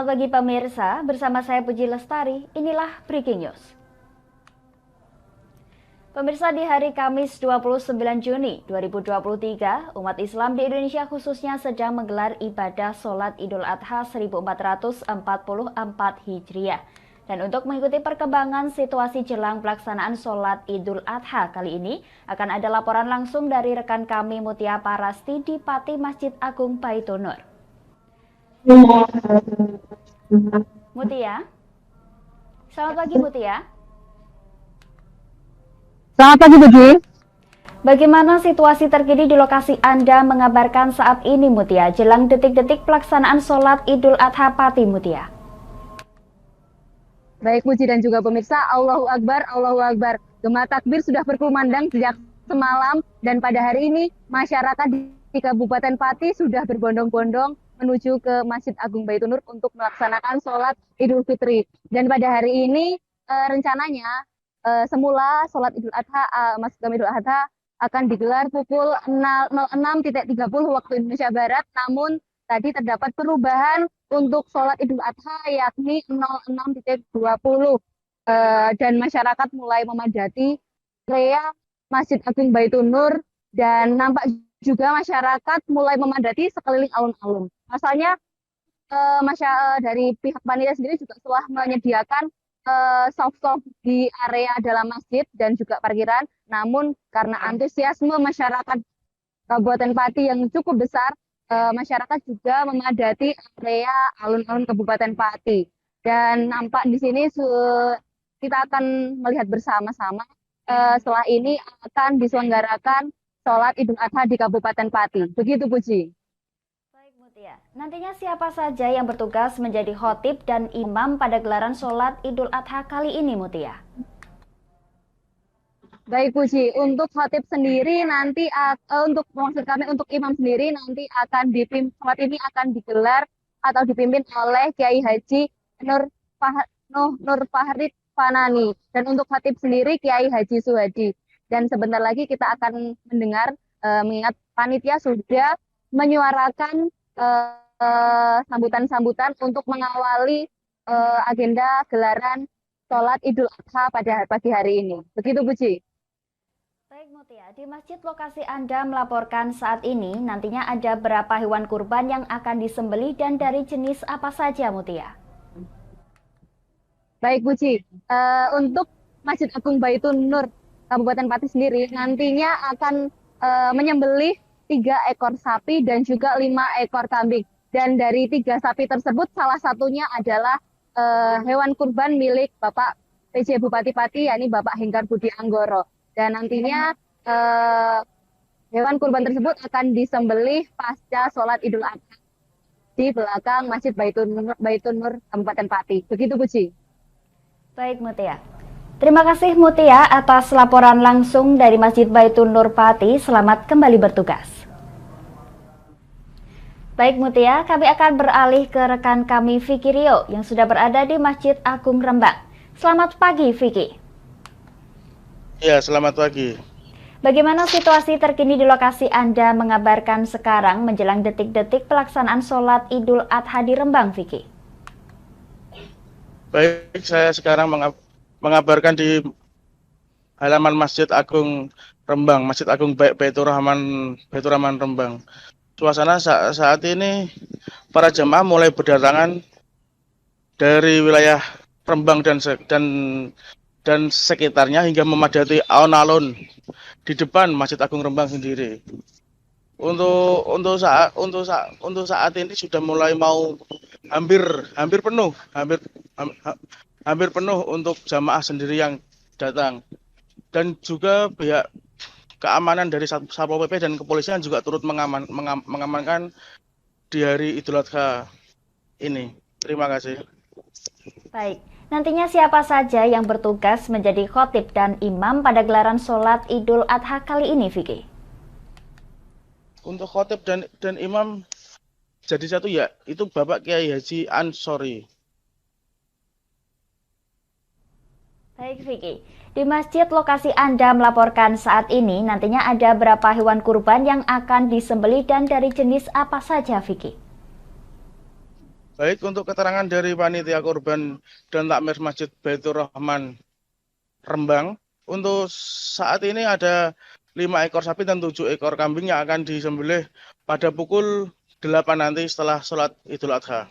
Selamat pagi pemirsa, bersama saya Puji Lestari, inilah Breaking News. Pemirsa, di hari Kamis 29 Juni 2023, umat Islam di Indonesia khususnya sedang menggelar ibadah sholat Idul Adha 1444 Hijriah. Dan untuk mengikuti perkembangan situasi jelang pelaksanaan sholat Idul Adha kali ini, akan ada laporan langsung dari rekan kami Mutia Parasti di Pati Masjid Agung Baitur Nur. Mutia, selamat pagi Mutia. Selamat pagi, Puji. Bagaimana situasi terkini di lokasi Anda mengabarkan saat ini, Mutia, jelang detik-detik pelaksanaan sholat Idul Adha Pati, Mutia? Baik, Puji dan juga pemirsa, Allahu Akbar, Allahu Akbar. Gema takbir sudah berkumandang sejak semalam dan pada hari ini masyarakat di Kabupaten Pati sudah berbondong-bondong menuju ke Masjid Agung Baitur Nur untuk melaksanakan sholat Idul Fitri. Dan pada hari ini rencananya semula sholat Idul Adha, Masjid Idul Adha akan digelar pukul 06.30 waktu Indonesia Barat, namun tadi terdapat perubahan untuk sholat Idul Adha yakni 06.20 dan masyarakat mulai memadati area Masjid Agung Baitur Nur dan nampak juga masyarakat mulai memadati sekeliling alun-alun. Pasalnya dari pihak panitia sendiri juga telah menyediakan soft-soft di area dalam masjid dan juga parkiran. Namun karena antusiasme masyarakat Kabupaten Pati yang cukup besar, masyarakat juga memadati area alun-alun Kabupaten Pati. Dan nampak di sini kita akan melihat bersama-sama setelah ini akan diselenggarakan sholat Idul Adha di Kabupaten Pati. Begitu, Puji. Baik, Mutia. Nantinya siapa saja yang bertugas menjadi khotib dan imam pada gelaran sholat Idul Adha kali ini, Mutia? Baik, Puji. Untuk khotib sendiri nanti, untuk maksud kami untuk imam sendiri nanti akan sholat ini akan digelar atau dipimpin oleh Kiai Haji Nur Fahrid Fanani. Dan untuk khotib sendiri Kiai Haji Suhadi. Dan sebentar lagi kita akan mendengar, mengingat panitia sudah menyuarakan sambutan-sambutan untuk mengawali agenda gelaran sholat Idul Adha pada pagi hari ini. Begitu, Puji. Baik, Mutia, di masjid lokasi Anda melaporkan saat ini, nantinya ada berapa hewan kurban yang akan disembelih dan dari jenis apa saja, Mutia? Baik, Puji. Untuk Masjid Agung Baitur Nur Kabupaten Pati sendiri nantinya akan menyembelih 3 ekor sapi dan juga 5 ekor kambing. Dan dari 3 sapi tersebut salah satunya adalah hewan kurban milik Bapak PJ Bupati Pati, yakni Bapak Hengkar Budi Anggoro. Dan nantinya hewan kurban tersebut akan disembelih pasca sholat Idul Adha di belakang Masjid Baitur Nur Kabupaten Pati. Begitu, Puji. Baik, Mutia. Terima kasih, Mutia, atas laporan langsung dari Masjid Baitur Nur Pati. Selamat kembali bertugas. Baik, Mutia, kami akan beralih ke rekan kami Vicky Rio yang sudah berada di Masjid Agung Rembang. Selamat pagi, Vicky. Ya, selamat pagi. Bagaimana situasi terkini di lokasi Anda mengabarkan sekarang menjelang detik-detik pelaksanaan sholat Idul Adha di Rembang, Vicky? Baik, saya sekarang mengabarkan di halaman Masjid Agung Rembang, Masjid Agung Baitur Rahman Rembang. Suasana saat ini para jemaah mulai berdatangan dari wilayah Rembang dan sekitarnya hingga memadati alun-alun di depan Masjid Agung Rembang sendiri. Untuk saat ini sudah mulai mau hampir penuh untuk jamaah sendiri yang datang. Dan juga pihak keamanan dari Satpol PP dan kepolisian juga turut mengamankan di hari Idul Adha ini. Terima kasih. Baik, nantinya siapa saja yang bertugas menjadi khotib dan imam pada gelaran sholat Idul Adha kali ini, Vicky? Untuk khotib dan imam jadi satu ya, itu Bapak Kiai Haji Ansori. Baik, Vicky. Di masjid lokasi Anda melaporkan saat ini, nantinya ada berapa hewan kurban yang akan disembelih dan dari jenis apa saja, Vicky? Baik untuk keterangan dari panitia korban dan takmir Masjid Baitur Rahman Rembang, untuk saat ini ada 5 ekor sapi dan 7 ekor kambing yang akan disembelih pada pukul 8 nanti setelah sholat Idul Adha.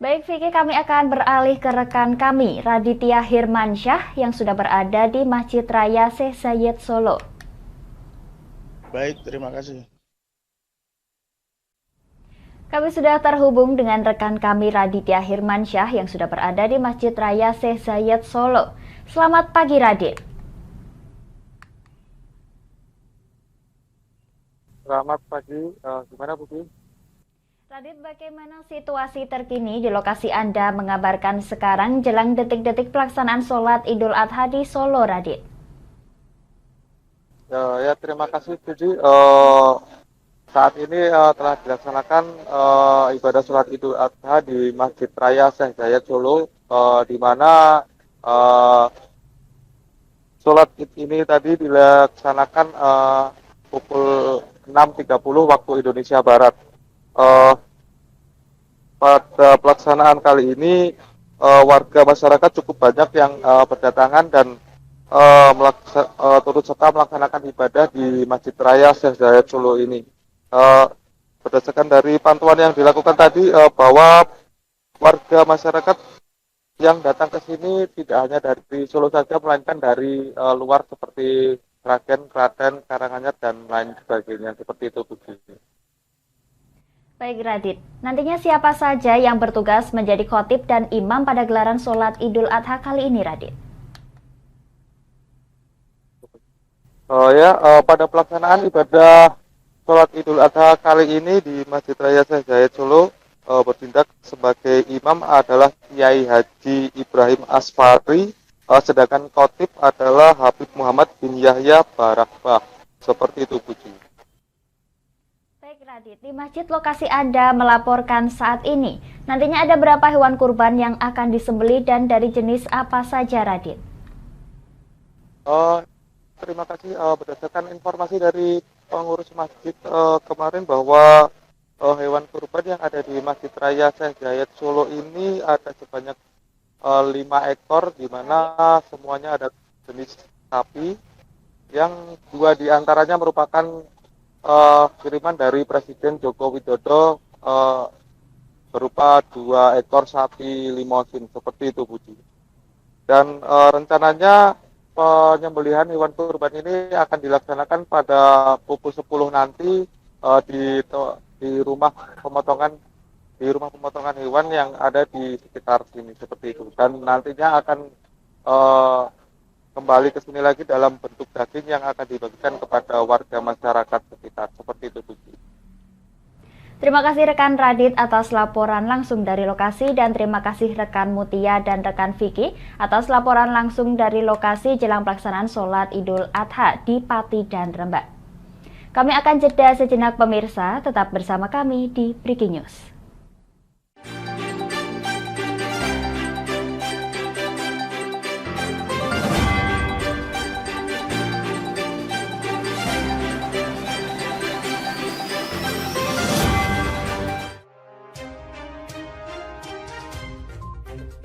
Baik Vicky, kami akan beralih ke rekan kami, Raditya Hirmansyah yang sudah berada di Masjid Raya Syekh Zayed Solo. Baik, terima kasih. Kami sudah terhubung dengan rekan kami Raditya Hirmansyah yang sudah berada di Masjid Raya Syekh Zayed Solo. Selamat pagi Radit. Selamat pagi, gimana Budi? Radit, bagaimana situasi terkini di lokasi Anda mengabarkan sekarang jelang detik-detik pelaksanaan sholat Idul Adha di Solo, Radit? Ya, terima kasih Budi. Saat ini telah dilaksanakan ibadah sholat Idul Adha di Masjid Raya Syekh Zayed Solo, di mana sholat Id ini tadi dilaksanakan pukul 6.30 waktu Indonesia Barat. Pada pelaksanaan kali ini warga masyarakat cukup banyak yang berdatangan dan turut serta melaksanakan ibadah di Masjid Raya Syekh Zayed Solo ini. Berdasarkan dari pantauan yang dilakukan tadi, bahwa warga masyarakat yang datang ke sini tidak hanya dari Solo saja, melainkan dari luar seperti Sragen, Klaten, Karanganyar, dan lain sebagainya. Seperti itu, Budi. Baik Radit, nantinya siapa saja yang bertugas menjadi khotib dan imam pada gelaran sholat Idul Adha kali ini, Radit? Pada pelaksanaan ibadah sholat Idul Adha kali ini di Masjid Raya Syekh Zayed Solo, bertindak sebagai imam adalah Kiai Haji Ibrahim Asfari, sedangkan khotib adalah Habib Muhammad bin Yahya Barakbah. Seperti itu, Budi. Baik Radit, di masjid lokasi Anda melaporkan saat ini, nantinya ada berapa hewan kurban yang akan disembelih dan dari jenis apa saja, Radit? Terima kasih. Berdasarkan informasi dari pengurus masjid kemarin bahwa hewan kurban yang ada di Masjid Raya Syekh Zayed Solo ini ada sebanyak 5 ekor, di mana semuanya ada jenis sapi, yang 2 diantaranya merupakan kiriman dari Presiden Joko Widodo berupa 2 ekor sapi limosin, seperti itu, Budi. Dan rencananya penyembelihan hewan kurban ini akan dilaksanakan pada pukul 10 nanti di rumah pemotongan hewan yang ada di sekitar sini, seperti itu. Dan nantinya akan kembali ke sini lagi dalam bentuk daging yang akan dibagikan kepada warga masyarakat sekitar, seperti itu, Budi. Terima kasih rekan Radit atas laporan langsung dari lokasi dan terima kasih rekan Mutia dan rekan Vicky atas laporan langsung dari lokasi jelang pelaksanaan sholat Idul Adha di Pati dan Rembang. Kami akan jeda sejenak pemirsa, tetap bersama kami di Breaking News.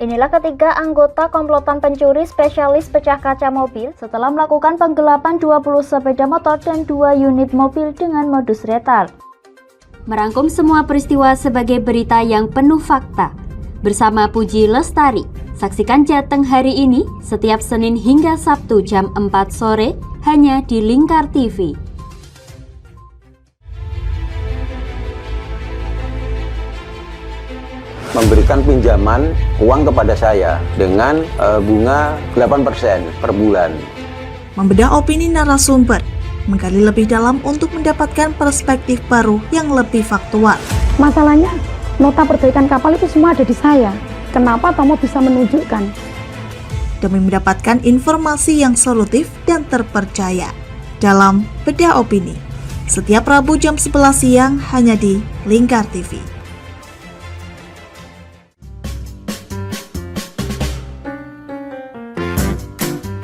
Inilah ketiga anggota komplotan pencuri spesialis pecah kaca mobil setelah melakukan penggelapan 20 sepeda motor dan 2 unit mobil dengan modus retal. Merangkum semua peristiwa sebagai berita yang penuh fakta. Bersama Puji Lestari, saksikan Jateng hari ini setiap Senin hingga Sabtu jam 4 sore hanya di Lingkar TV. Memberikan pinjaman uang kepada saya dengan bunga 8% per bulan. Membedah opini narasumber, menggali lebih dalam untuk mendapatkan perspektif baru yang lebih faktual. Masalahnya, nota perbaikan kapal itu semua ada di saya. Kenapa Tomo bisa menunjukkan? Demi mendapatkan informasi yang solutif dan terpercaya dalam Bedah Opini. Setiap Rabu jam 11 siang hanya di Lingkar TV.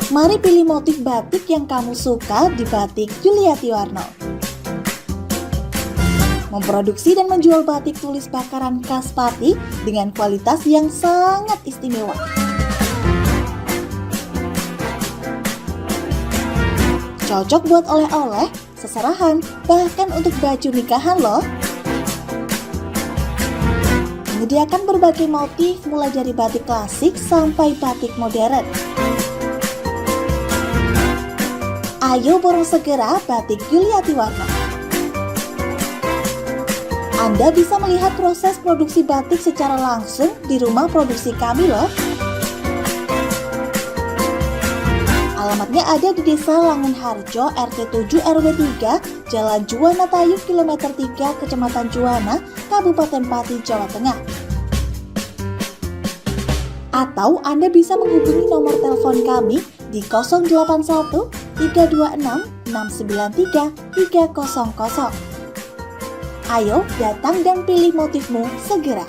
Mari pilih motif batik yang kamu suka di Batik Juliati Warno. memproduksi dan menjual batik tulis bakaran khas Pati dengan kualitas yang sangat istimewa. Cocok buat oleh-oleh, seserahan, bahkan untuk baju nikahan loh. Menyediakan berbagai motif mulai dari batik klasik sampai batik modern. Ayo borong segera batik Yuliati Warna. Anda bisa melihat proses produksi batik secara langsung di rumah produksi kami loh. Alamatnya ada di Desa Langenharjo, RT 7 RW 3, Jalan Juwana Tayu, Kilometer 3, Kecamatan Juwana, Kabupaten Pati, Jawa Tengah. Atau Anda bisa menghubungi nomor telepon kami di 081 326 693 300. Ayo datang dan pilih motifmu segera.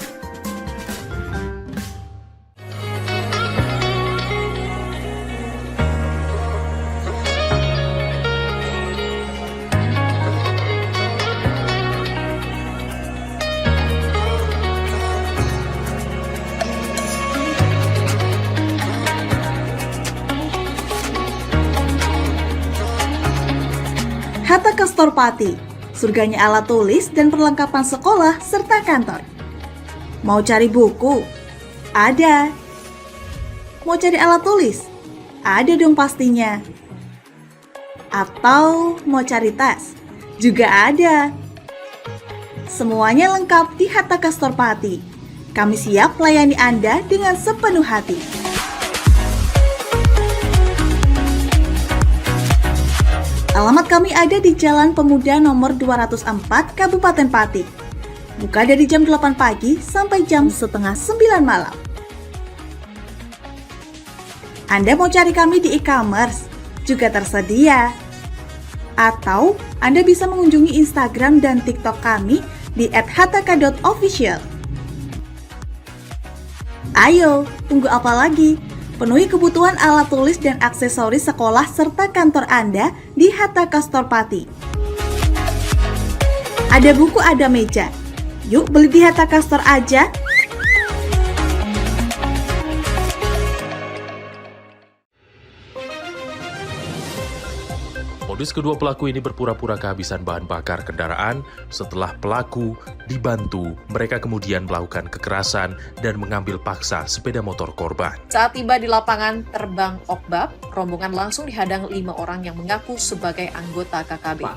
Hatta Kastor Pati, surganya alat tulis dan perlengkapan sekolah serta kantor. Mau cari buku? Ada. Mau cari alat tulis? Ada dong pastinya. Atau mau cari tas? Juga ada. Semuanya lengkap di Hatta Kastor Pati. Kami siap melayani Anda dengan sepenuh hati. Alamat kami ada di Jalan Pemuda nomor 204, Kabupaten Pati. Buka dari jam 8 pagi sampai jam setengah 9 malam. Anda mau cari kami di e-commerce? Juga tersedia. Atau Anda bisa mengunjungi Instagram dan TikTok kami di @hattaka.official. Ayo, tunggu apa lagi? Penuhi kebutuhan alat tulis dan aksesoris sekolah serta kantor Anda di Hatta Kastor Pati. Ada buku, ada meja. Yuk beli di Hatta Kastor aja. Modus kedua pelaku ini berpura-pura kehabisan bahan bakar kendaraan. Setelah pelaku dibantu, mereka kemudian melakukan kekerasan dan mengambil paksa sepeda motor korban. Saat tiba di lapangan terbang Okbab, rombongan langsung dihadang 5 orang yang mengaku sebagai anggota KKB.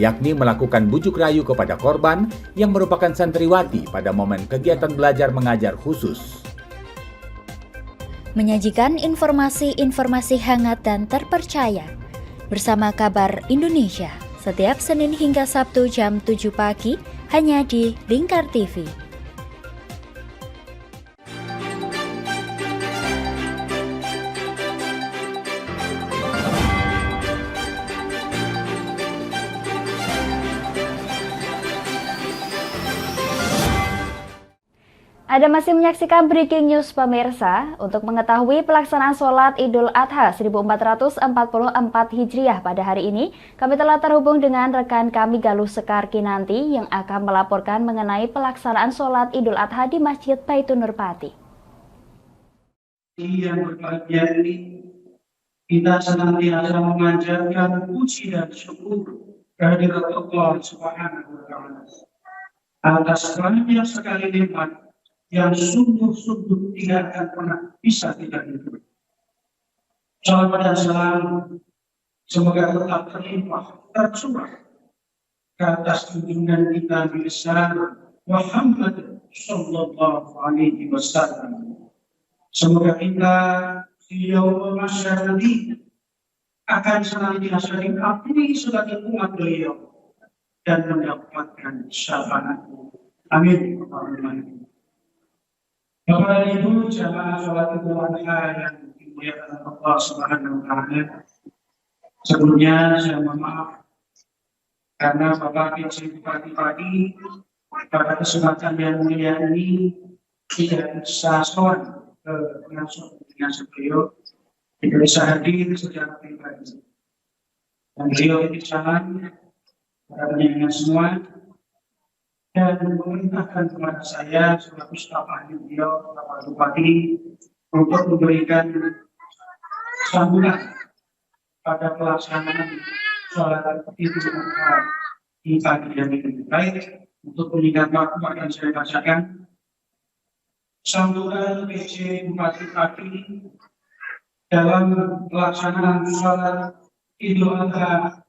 Yakni melakukan bujuk rayu kepada korban yang merupakan santriwati pada momen kegiatan belajar mengajar khusus. Menyajikan informasi-informasi hangat dan terpercaya bersama Kabar Indonesia setiap Senin hingga Sabtu jam 7 pagi hanya di Lingkar TV. Anda masih menyaksikan Breaking News pemirsa. Untuk mengetahui pelaksanaan sholat Idul Adha 1444 Hijriah pada hari ini, kami telah terhubung dengan rekan kami Galuh Sekar Kinanti yang akan melaporkan mengenai pelaksanaan sholat Idul Adha di Masjid Baitun Nur Pati. Yang berbahagia ini, kita senantiasa memanjatkan puji dan syukur kehadirat Allah Subhanahu wa Ta'ala atas banyak sekali nikmat yang sungguh-sungguh tidak akan pernah bisa kita hidup. Salam dan salam semoga tetap terlimpah, tercurah ke atas junjungan kita besar Muhammad Sallallahu Alaihi Wasallam. Semoga kita di yaumul mahsyar nanti akan senantiasa diakui sebagai umat beliau dan mendapatkan syafaat-Nya. Amin. Bapak Ibu jamaah sholat Idul Adha yang dimuliakan Allah Subhanahu wa Ta'ala. Sebelumnya saya mohon maaf karena Bapak Ibu pagi-pagi pada kesempatan yang mulia ini tidak bisa sowan langsung dengan beliau, tidak bisa hadir secara pribadi. Dan beliau titip salam kepada penyanyi semua. Semoga Allah Subhanahu wa Ta'ala senantiasa memberikan kekuatan, keberkahan, dan kemuliaan bagi beliau. Dan beliau titip salam kepada penyanyi semua. Semoga Allah Subhanahu wa Ta'ala senantiasa memberikan kekuatan, keberkahan, dan kemuliaan bagi beliau. Dan beliau titip salam kepada penyanyi semua. Semoga Allah Subhanahu wa Ta'ala senantiasa memberikan kekuatan, keberkahan, dan kemuliaan bagi beliau. dan memerintahkan kepada saya selaku staf ahli beliau, Bapak Bupati, untuk memberikan sambutan pada pelaksanaan sholat Idul Adha di pagi hari ini. Baik, untuk meningkat waktu akan saya bacakan sambutan PJ Bupati Pati dalam pelaksanaan sholat Idul Adha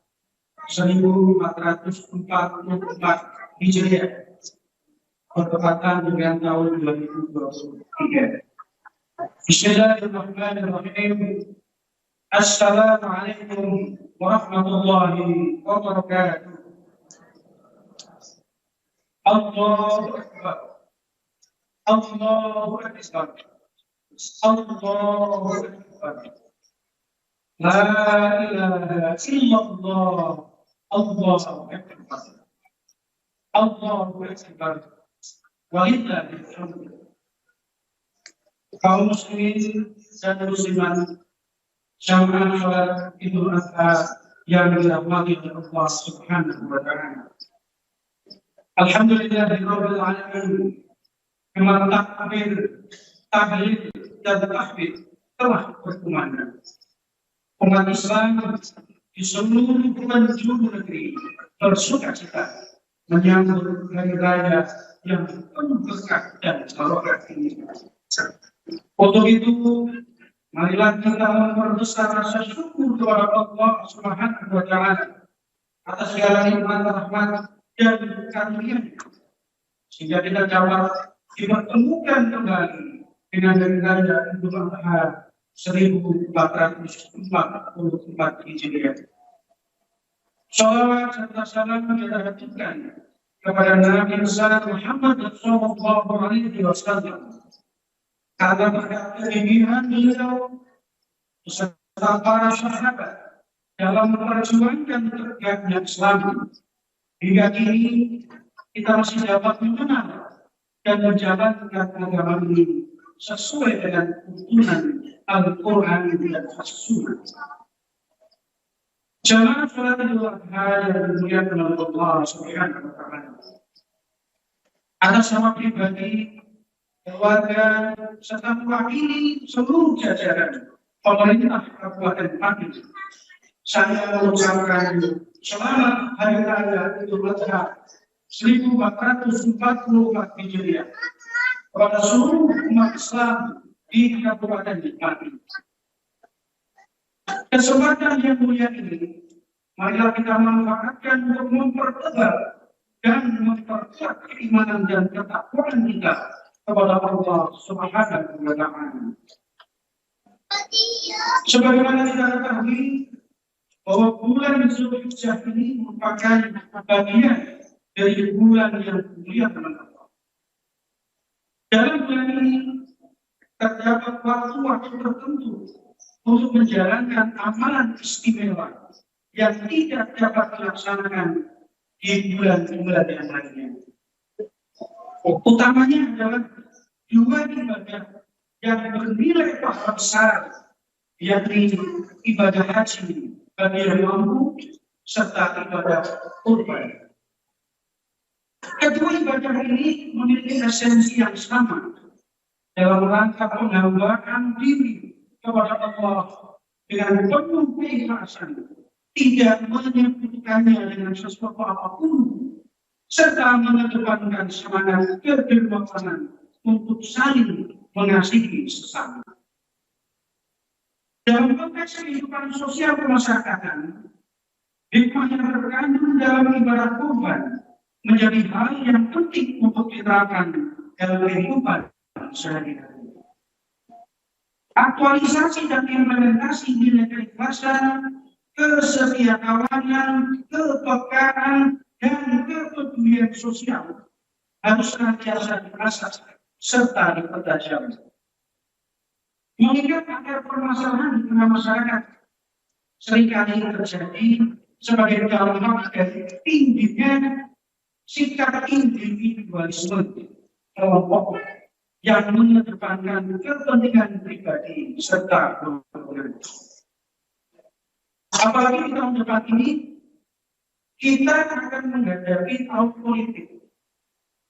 1444 Hijriah bertepatan dengan tahun 2023. Bismillahirrahmanirrahim. Assalamualaikum warahmatullahi wabarakatuh. Allahu Akbar. Allahu Akbar. Allahu Akbar. La ilaha illallah. Allahu Akbar. Allahu Akbar. Walillahil hamd. Kaum muslimin dan muslimat jamaah sholat Idul Adha yang dirahmati oleh Allah Subhanahu wa taala. Alhamdulillahirabbil alamin. Memang takbir, tahlil dan tahmid telah berkumandang. Umat Islam di seluruh penjuru negeri bersukacita menyambut hari raya yang penuh berkah dan barokah ini. Untuk itu, marilah kita memperbesar rasa syukur kepada Allah Subhanahu wa taala atas segala nikmat rahmat dan karunia, sehingga kita dapat dipertemukan kembali dengan hari raya Idul Adha 1444 Hijriah. Salawat serta salam kita haturkan kepada Nabi besar Muhammad sallallahu alaihi wasallam, karena berkat keinginan beliau beserta para sahabat dalam memperjuangkan tegaknya Islam, hingga kini kita masih dapat mengenal dan menjalankan agama ini sesuai dengan tuntunan Al-Quran dan As-Sunnah. Jamaah sholat Idul Adha yang dimuliakan oleh Allah Subhanahu wa taala. Atas nama pribadi, keluarga, serta mewakili seluruh jajaran pemerintah Kabupaten Pati, saya mengucapkan selamat Hari Raya Idul Adha 1444 Hijriah kepada seluruh umat Islam di Kabupaten Pati. Kesempatan yang mulia ini, marilah kita manfaatkan untuk mempertebal dan memperkuat keimanan dan ketakwaan kita kepada Allah Subhanahu wa taala. Sebagaimana kita ketahui bahwa bulan Zulhijjah ini merupakan bagian dari bulan yang mulia teman-teman. Dalam bulan ini terdapat waktu-waktu tertentu untuk menjalankan amalan istimewa yang tidak dapat dilaksanakan di bulan-bulan yang lainnya. Utamanya adalah dua ibadah yang bernilai pahala besar, yakni ibadah haji bagi yang mampu serta ibadah kurban. Kedua ibadah ini memiliki esensi yang sama dalam rangka penghambaan diri kepada Allah dengan penuh keikhlasan, tidak menyebutkannya dengan sesuatu apapun, serta mengedepankan semangat kedermawanan untuk saling mengasihi sesama. Dalam konteks kehidupan sosial kemasyarakatan, hikmah yang terkandung dalam ibadah kurban menjadi hal yang penting untuk diterapkan dalam kehidupan sehari-hari. Aktualisasi dan implementasi nilai keikhlasan, kesetiakawanan, kepekaan, dan kepedulian sosial harus senantiasa diasah serta dipertajam. Mengingat akar permasalahan di tengah masyarakat seringkali terjadi sebagai dampak dari tingginya sikap individualisme kelompok yang mengedepankan kepentingan pribadi serta golongan. Apalagi di tahun depan ini, kita akan menghadapi tahun politik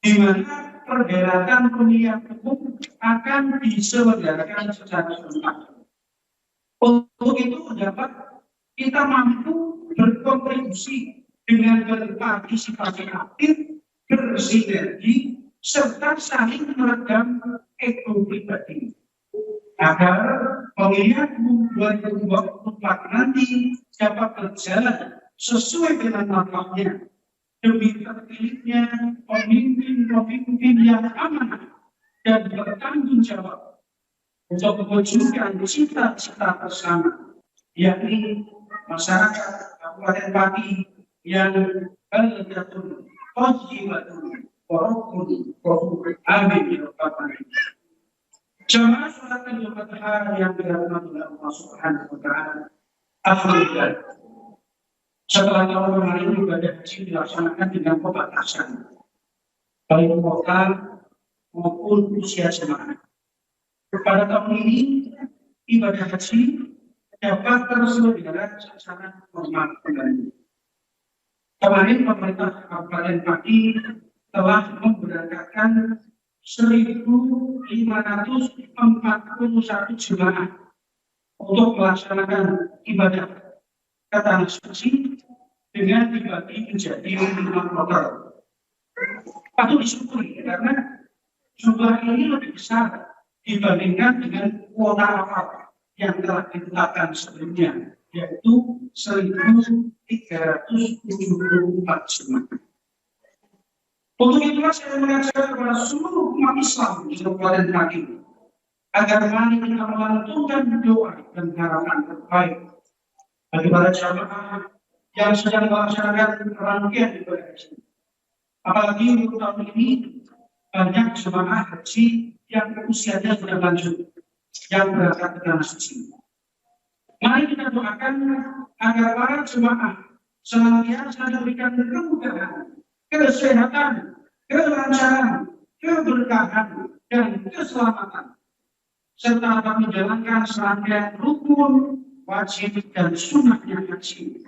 di mana perhelatan pemilihan umum akan diselenggarakan secara serentak. Untuk itu dapat kita mampu berkontribusi dengan berpartisipasi aktif, bersinergi, serta saling meredam ego pribadi, agar pemilihan umum 2024 nanti dapat berjalan sesuai dengan nampaknya demi terpilihnya pemimpin-pemimpin yang amanah dan bertanggung jawab untuk mewujudkan cita-cita bersama, yakni masyarakat Kabupaten Pati yang baldatun thayyibatun wa rabbun ghafur. Amin ya rabbal alamin. Jamaah salat Idul Adha yang dirahmati Allah Subhanahu wa taala. Alhamdulillah. Setelah tahun kemarin ibadah haji dilaksanakan dengan pembatasan baik kota maupun usia jemaah. Pada tahun ini ibadah haji dapat terselenggara secara normal kembali. Kemarin pemerintah Kabupaten Pati telah memberangkatkan 1.541 jemaah untuk melaksanakan ibadah ke tanah suci dengan dibagi menjadi 5 kloter. Patut disyukuri karena jumlah ini lebih besar dibandingkan dengan kuota awal yang telah ditetapkan sebelumnya, yaitu 1.374 jemaah. Untuk itulah saya mengajak kepada seluruh umat Islam di Kabupaten Pati agar mari kita melantunkan doa dan harapan terbaik bagi para jamaah yang sedang melaksanakan rangkaian ibadah haji. Apalagi untuk tahun ini banyak jemaah haji yang usianya sudah lanjut yang berangkat ke tanah suci. Mari kita doakan agar para jemaah senantiasa diberikan kemudahan, kesehatan, kelancaran, keberkahan, dan keselamatan, serta dapat menjalankan serangkaian rukun, wajib, dan sunnahnya haji,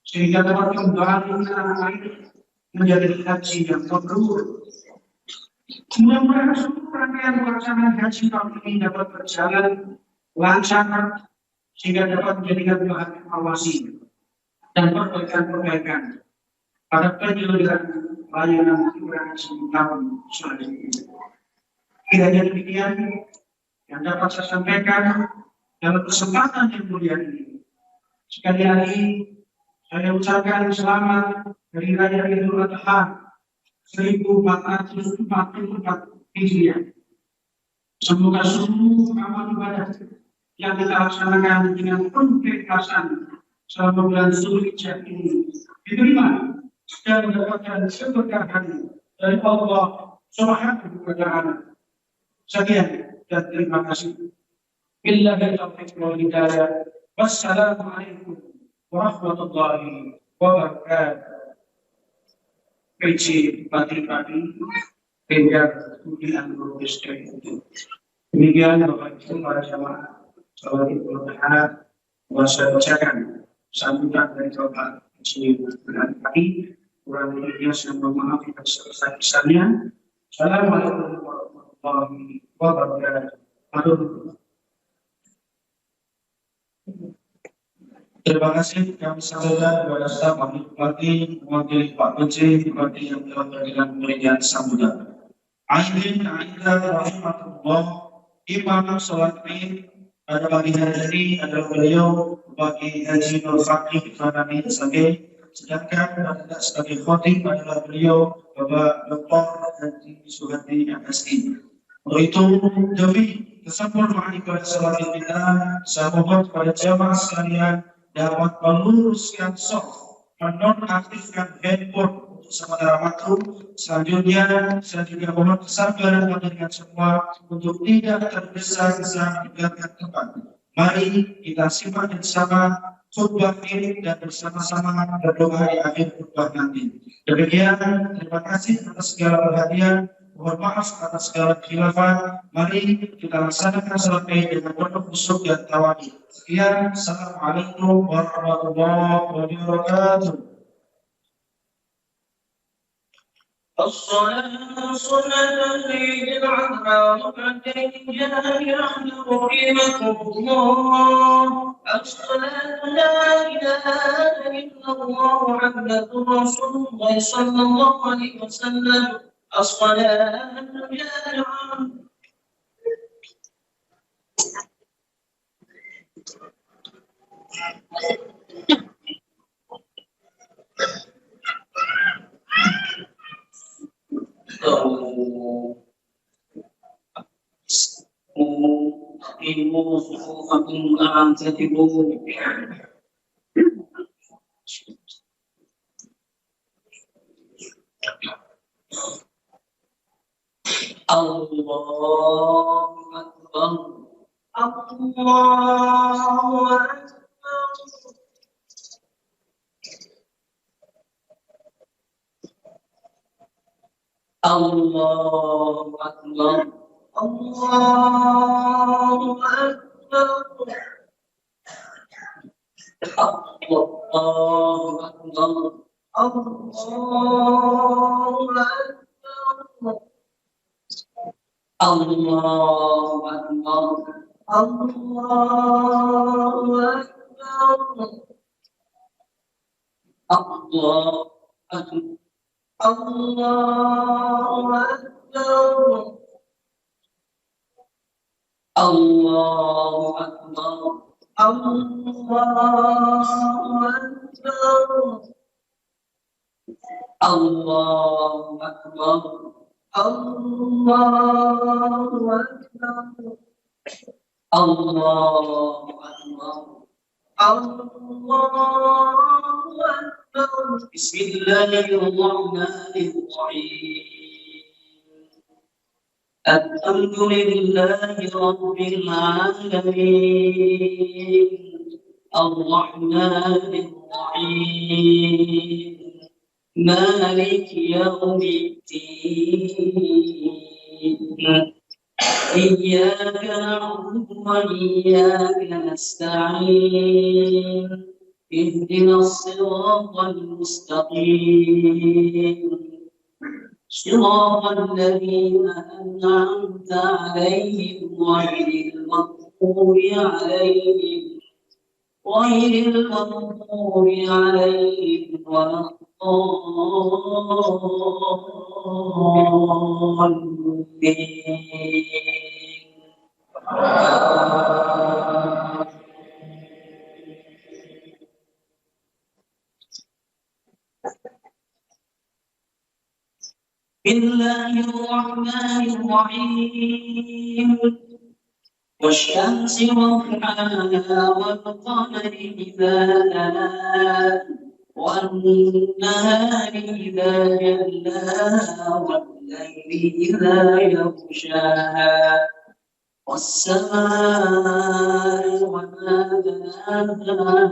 sehingga dapat kembali ke tanah air menjadi haji yang mabrur. Mudah-mudahan seluruh rangkaian pelaksanaan haji tahun ini dapat berjalan lancar, sehingga dapat menjadikan bahan evaluasi dan perbaikan-perbaikan pada penyelenggaraan layanan ibadah haji tahun selanjutnya. Kiranya demikian yang dapat saya sampaikan dalam kesempatan yang mulia ini. Sekali lagi saya ucapkan selamat Hari Raya Idul Adha 1444 Hijriah. Semoga seluruh amal ibadah yang kita laksanakan dengan penuh keikhlasan selama bulan Zulhijjah ini diterima dan mendapatkan keberkahan dari Allah Subhanahu wa taala. Sekian dan terima kasih. Billahi taufiq wal hidayah. Wassalamualaikum warahmatullahi wabarakatuh. PJ Pati-Pati Tinggal Budi Anggur District. Demikian Bapak Ibu para jamaah salat Idul Adha, saya bacakan sambutan dari Bapak Haji Bulan Pati. Kurang lebihnya saya mohon maaf atas sebesar-besarnya. Assalamualaikum warahmatullahi wabarakatuh. Terima kasih kami sampaikan kepada staf Ahli Bupati, mewakili Pak PJ Bupati yang telah memberikan pemberian sambutan. Aidin Aidah rahmatullah, Imam Sholat Id pada pagi hari ini adalah beliau Bupati Haji Nur Fakih Fanami Sage, sedangkan sebagai khotib adalah beliau Bapak Dr. Haji Suhadi MSI. Untuk itu, demi kesempurnaan ibadah sholat Id kita, saya mohon kepada jamaah sekalian dapat meluruskan soft, menonaktifkan handphone untuk sementara waktu. Selanjutnya, saya juga mohon kesabaran dengan semua untuk tidak tergesa-gesa meninggalkan tempat. Mari kita simak bersama khutbah ini dan bersama-sama berdoa di akhir khutbah nanti. Demikian, terima kasih atas segala perhatian. Mohon maaf atas segala khilafan. Mari kita laksanakan sholat Id dengan penuh khusyuk dan tawadhu. Sekian, assalamualaikum warahmatullahi wabarakatuh. الصلاة صلاة عيد العذراء ركعتين جامعة رحمكم الله. الصلاة لا إله إلا الله محمد رسول الله صلى الله عليه وسلم. الصلاة جامعة أقيموا صفوفكم وأعتدلوا. الله أكبر. الله أكبر. الله أكبر. الله أكبر. الله أكبر. الله أكبر. الله أكبر. الله أكبر. الله أكبر. الله أكبر. الله أكبر. الله أكبر. الله أكبر. الله أكبر. الله أكبر. بسم الله الرحمن الرحيم. الحمد لله رب العالمين الرحمن الرحيم مالك يوم الدين إياك نعبد وإياك نستعين اهدنا الصراط المستقيم صراط الذين أنعمت عليهم غير المغضوب عليهم ولا الضالين. بسم الله الرحمن الرحيم. والشمس وضحاها والقمر إذا تلاها والنهار إذا جلاها والليل إذا يغشاها والسماء وما بناها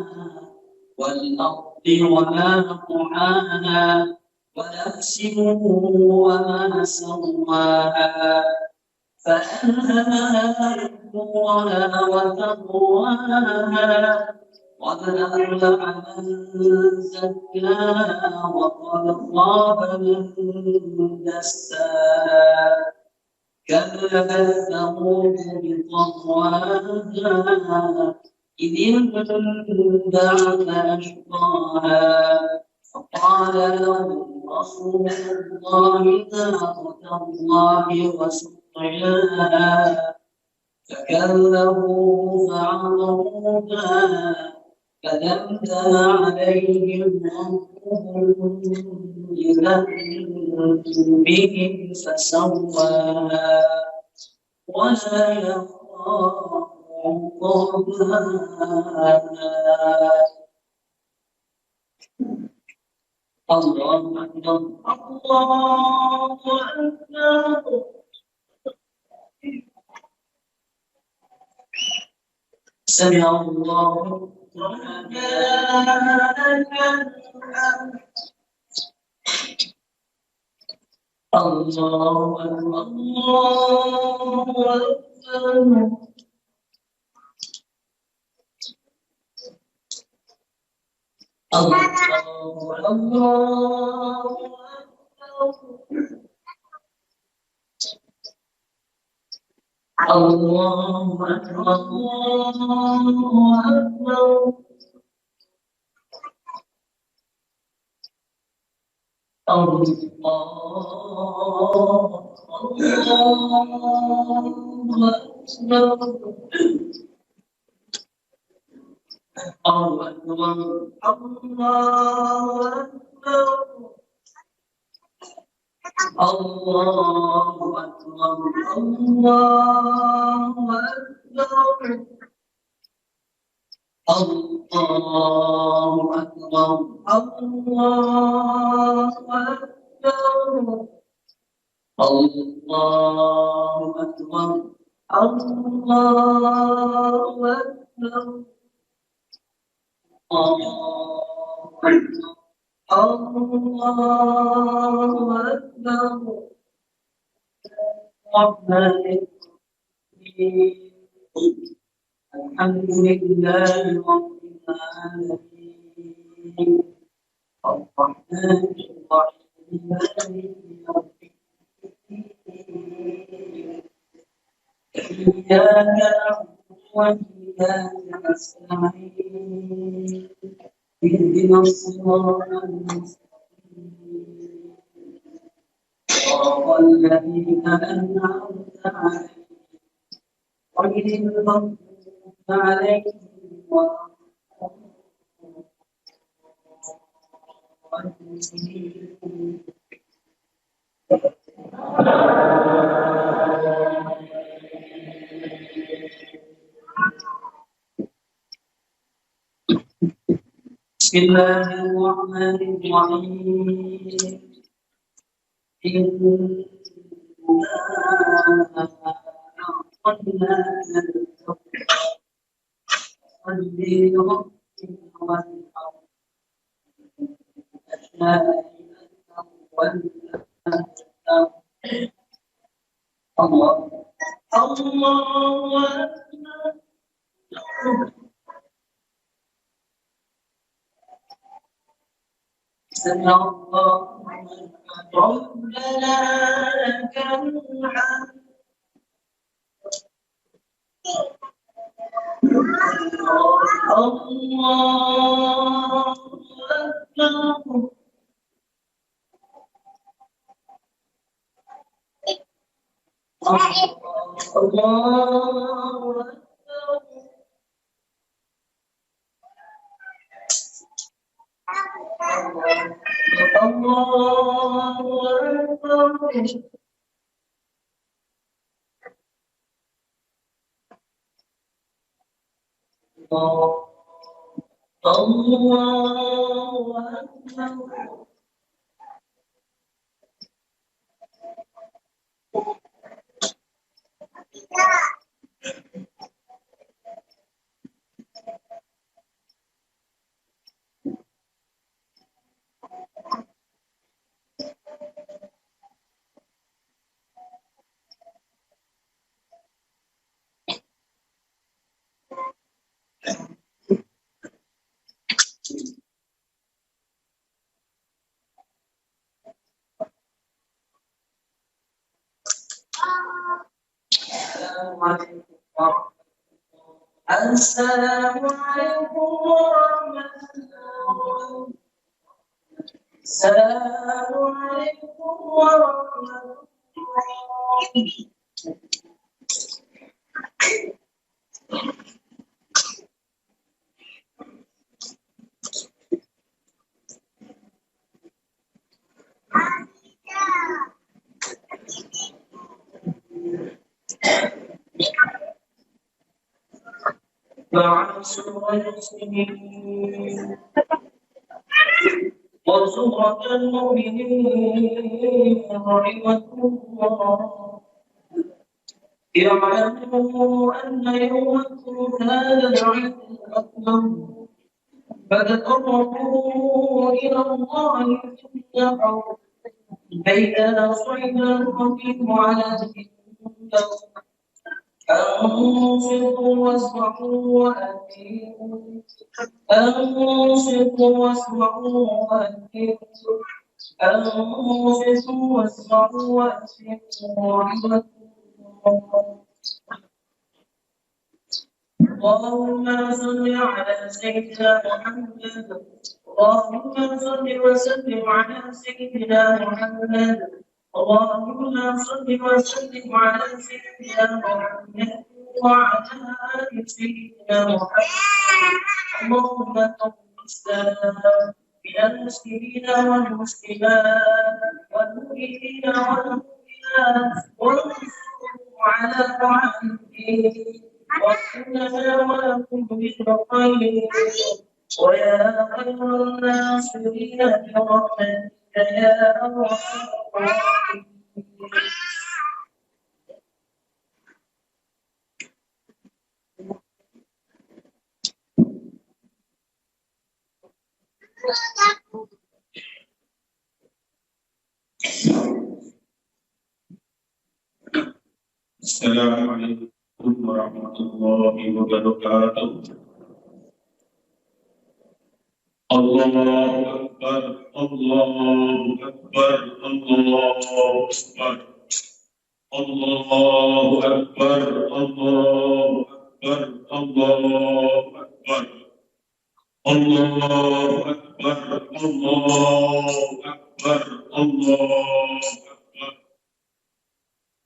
والأرض وما طحاها ونفس وما سواها فألهمها فجورها وتقواها قد أفلح من زكاها وقد خاب من دساها كذبت ثمود بطغواها إذ انبعث أشقاها فقال لهم رسول الله ناقة الله وسقياها فكذبوه فعقروها فدمدم عليهم ربهم بذنبهم فسواها ولا يخاف عقباها. الله أكبر. الله أكبر. سمع الله لمن حمده. الله أكبر. الله أكبر. الله أكبر. Allahu Akbar, Allahu Akbar. وزهرة المؤمنين رحمة الله اعلموا أن يومكم هذا عند أكبر فتقربوا إلى الله تفلحوا فإذا صعد الركب على أنصتوا واسمعوا وأطيعوا أنصتوا واسمعوا وأطيعوا أنصتوا واسمعوا وأطيعوا رحمة الله اللهم صل على سيدنا محمد. اللهم صل وسلم على سيدنا محمد. اللهم صل وسلم على سيدنا محمد وعلى آل سيدنا محمد. اللهم صل وسلم على المسلمين والمسلمات والمؤمنين والمؤمنات وانصرهم على طاعتك وكلنا ولكم بالخير ويا خير الناصرين برحمتك يا ارحم الراحمين. Assalamualaikum warahmatullahi wabarakatuh. Allahu Akbar, Allahu Akbar, Allahu Akbar. Allahu Akbar, Allahu Akbar, Allahu Akbar. Allahu Akbar, Allahu Akbar, Allahu Akbar.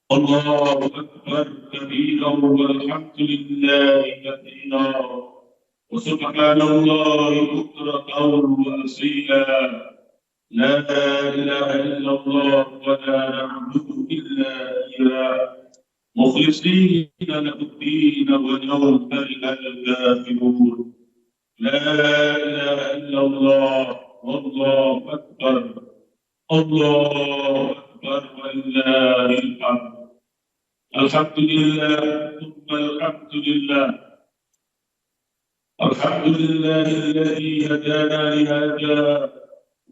Allahu Akbar kabiran walhamdulillahi katsiran wa subhanallahi bukratan wa asila. La ilaha illallah wa la na'budu illa iyyah mukhlishina lahu-d-din wa law karihal kafirun. La ilaha illallah wallahu akbar. Allahu akbar walillahil hamd. Alhamdulillah, alhamdulillah. Alhamdulillah alladzi hadana li hadha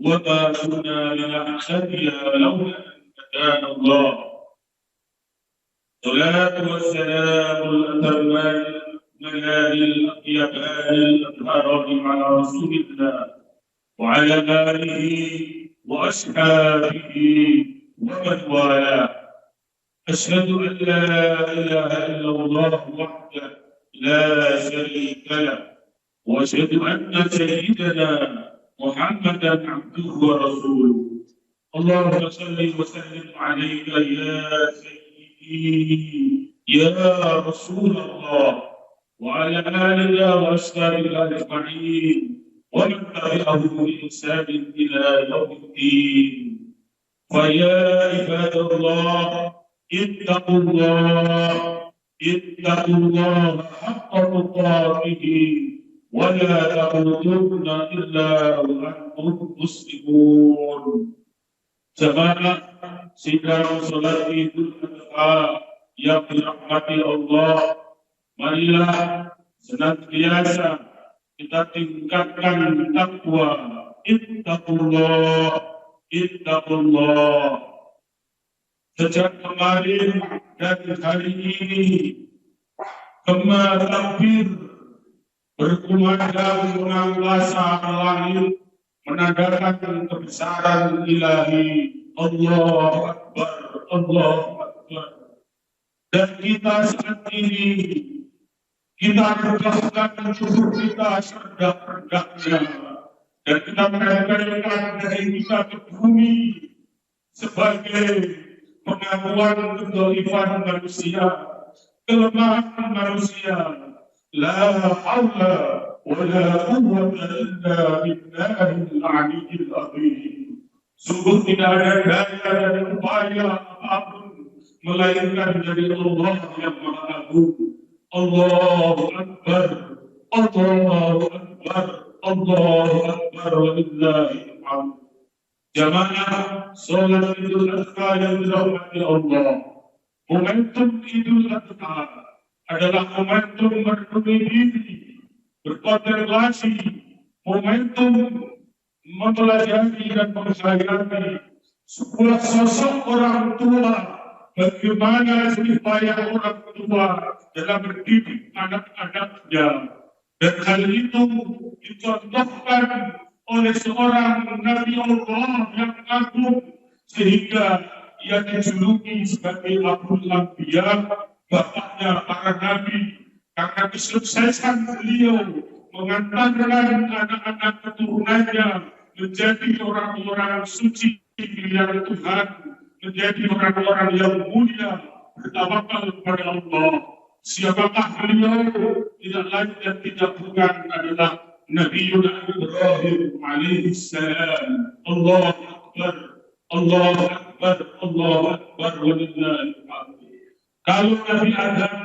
wa ma kunna linahtadiya lawla an hadana Allah. Salatu wassalamu al-atamman al-atyabani al-atharani ala rasulillah wa ala alihi wa ashabihi wa man walah. أشهد أن لا إله إلا الله وحده لا شريك له وأشهد أن سيدنا محمدا عبده ورسوله. اللهم صل وسلم عليك يا سيدي يا رسول الله وعلى آلك وأصحابك أجمعين ومن تبعهم بإحسان إلى يوم الدين. فيا عباد الله اتقوا الله حق تقاته ولا تموتن إلا وأنتم مسلمون. Jamaah sidang salat Idul Adha yang dirahmati Allah, marilah senantiasa kita tingkatkan takwa. Ittaqullah. Sejak kemarin dan hari ini gema takbir berkumandang mengangkasa langit menandakan kebesaran ilahi. Allahu Akbar, Allahu Akbar. Dan kita saat ini kita regahkan tubuh kita serendah-rendahnya dan kita menempelkan dari kita ke bumi sebagai pengakuan kedolifan manusia, kelemahan manusia. La haula wa la quwwata illa billahil aliyyil azim. Sungguh tidak ada daya dan upaya apapun melainkan dari Allah yang Maha Agung. Allahu Akbar, Allahu Akbar, Allahu Akbar walillahil hamd. Jamaah sholat Idul Adha yang dirahmati Allah. Momentum Idul Adha adalah momentum berdiri diri, berkontemplasi, momentum mempelajari dan menghayati sebuah sosok orang tua, bagaimana supaya orang tua dalam mendidik anak-anaknya. Dan hal itu dicontohkan oleh seorang Nabi Allah yang agung sehingga ia dijuluki sebagai Abul Anbiya, bapaknya para nabi. karena kesuksesan beliau mengantarkan anak-anak keturunannya menjadi orang-orang suci pilihan Tuhan, menjadi orang-orang yang mulia, bertawakal kepada Allah. Siapakah beliau? Tidak lain dan tidak bukan adalah Nabiuna Ibrahim alaihissalam. Allah Akbar, Allah Akbar, Allah Akbar, walillahil hamd. Kalau Nabi Adam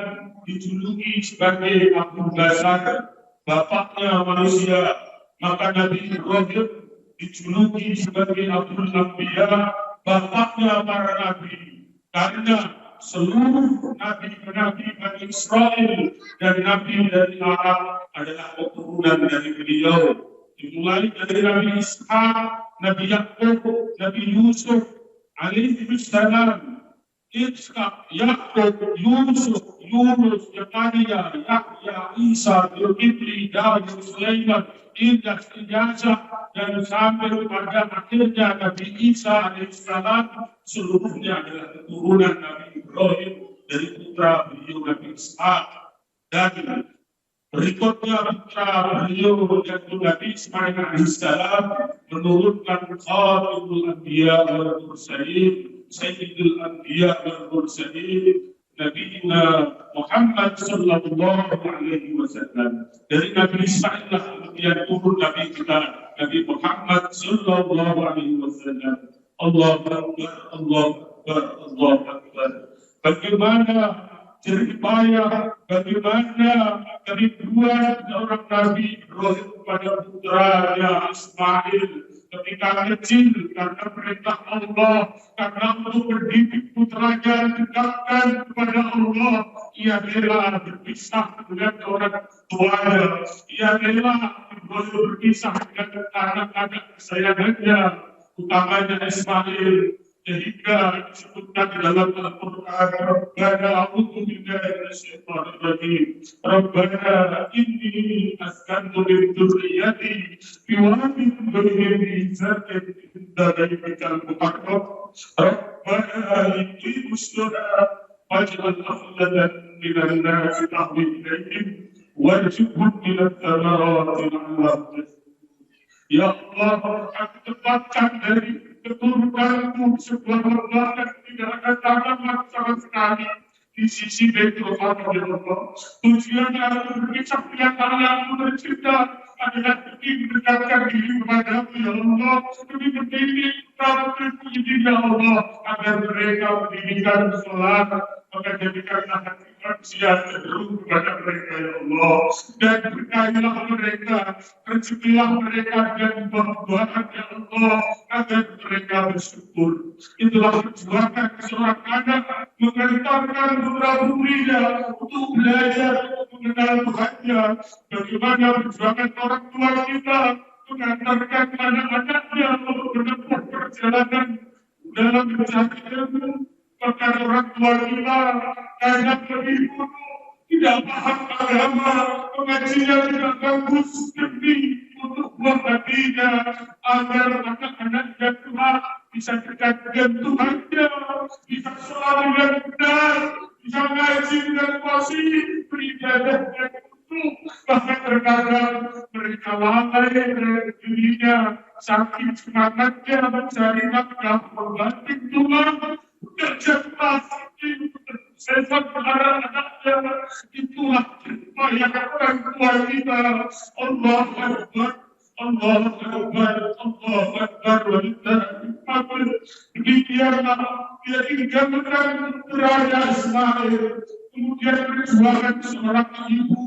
dijuluki sebagai Abu Basar, bapaknya manusia, maka Nabi Ibrahim dijuluki sebagai Abdul Anbiya, bapaknya para nabi. Karena seluruh nabi-nabi Bani Israel dan nabi dari Arab adalah keturunan dari beliau. Dimulai dari Nabi Ishaq, Nabi Yakub, Nabi Yusuf alaihi salam, Ishaq, Yakub, Yusuf, Yunus, Zakaria, Yahya, Isa, Zulkifli, Daud, Sulaiman, Ilyas, Ilyasa, dan sampai pada akhirnya Nabi Isa alaihissalam, seluruhnya adalah keturunan Nabi Ibrahim dari putra beliau Nabi Ishaq. Dan berikutnya putra beliau yaitu Nabi Ismail alaihissalam menurunkan Khatimul Anbiya wal Mursalin, Sayyidul Anbiya wal Mursalin, Nabi Muhammad sallallahu alaihi wasallam. Dari Nabi Ismail kemudian turun Nabi kita, Nabi Muhammad sallallahu alaihi wasallam. Allahu Akbar, Allahu Akbar, Allahu Akbar. Bagaimana ceritanya, bagaimana kerinduan seorang Nabi Ibrahim kepada putranya Ismail ketika kecil, karena perintah Allah, karena untuk mendidik putranya dekatkan kepada Allah, ia rela berpisah dengan orang tuanya, ia rela berpisah dengan anak-anak kesayangannya, utamanya Ismail, sehingga disebutkan di dalam Al-Quran, Rabbana a'udzu billahi minasyaitonir rajim, Rabbana inni askantu min dzurriyyati biwadin ghairi dzar'in inda baitikal muharram, Rabbana yuqimus sholata waj'al afdatan minan nasi tahwi ilaihim warzuqhum minat thamarati la'allahum yashkurun. Ya Allah, aku tempatkan dari keturunanmu sebuah lembaga yang tidak ada tanaman sama sekali di sisi Baitul Haram, ya Allah. Tujuannya adalah berkisah yang kalian tercipta adalah demi mendekatkan diri kepadamu, ya Allah. Demi mendidik putra-putrimu ini, ya Allah, agar mereka mendidikan sholat, maka jadikanlah hati manusia cenderung kepada mereka, ya Allah. Dan berkailah mereka, rezekilah mereka dengan buah-buahan, ya Allah, agar mereka bersyukur. Itulah perjuangan seorang anak mengantarkan putra-putrinya untuk belajar mengenal Tuhannya. Bagaimana perjuangan orang tua kita mengantarkan anak-anaknya untuk menempuh perjalanan dalam mencari ilmu. Maka orang tua kita kadang lebih bodoh, tidak paham agama, pengajian tidak bagus, demi untuk buah hatinya agar anak-anaknya kelak bisa dekat dengan Tuhannya, bisa sholat dengan benar, bisa ngaji dengan fasih, beribadah dengan utuh. Bahkan terkadang mereka lalai dari dirinya, saking semangatnya mencari nafkah membanting tulang, bekerja keras, sesat pada anaknya. Itulah upaya orang tua kita. Allah Akbar, Allah Akbar, Allah Akbar, walillahil hamd. Demikianlah dia tinggalkan putranya Ismail, kemudian perjuangan seorang ibu,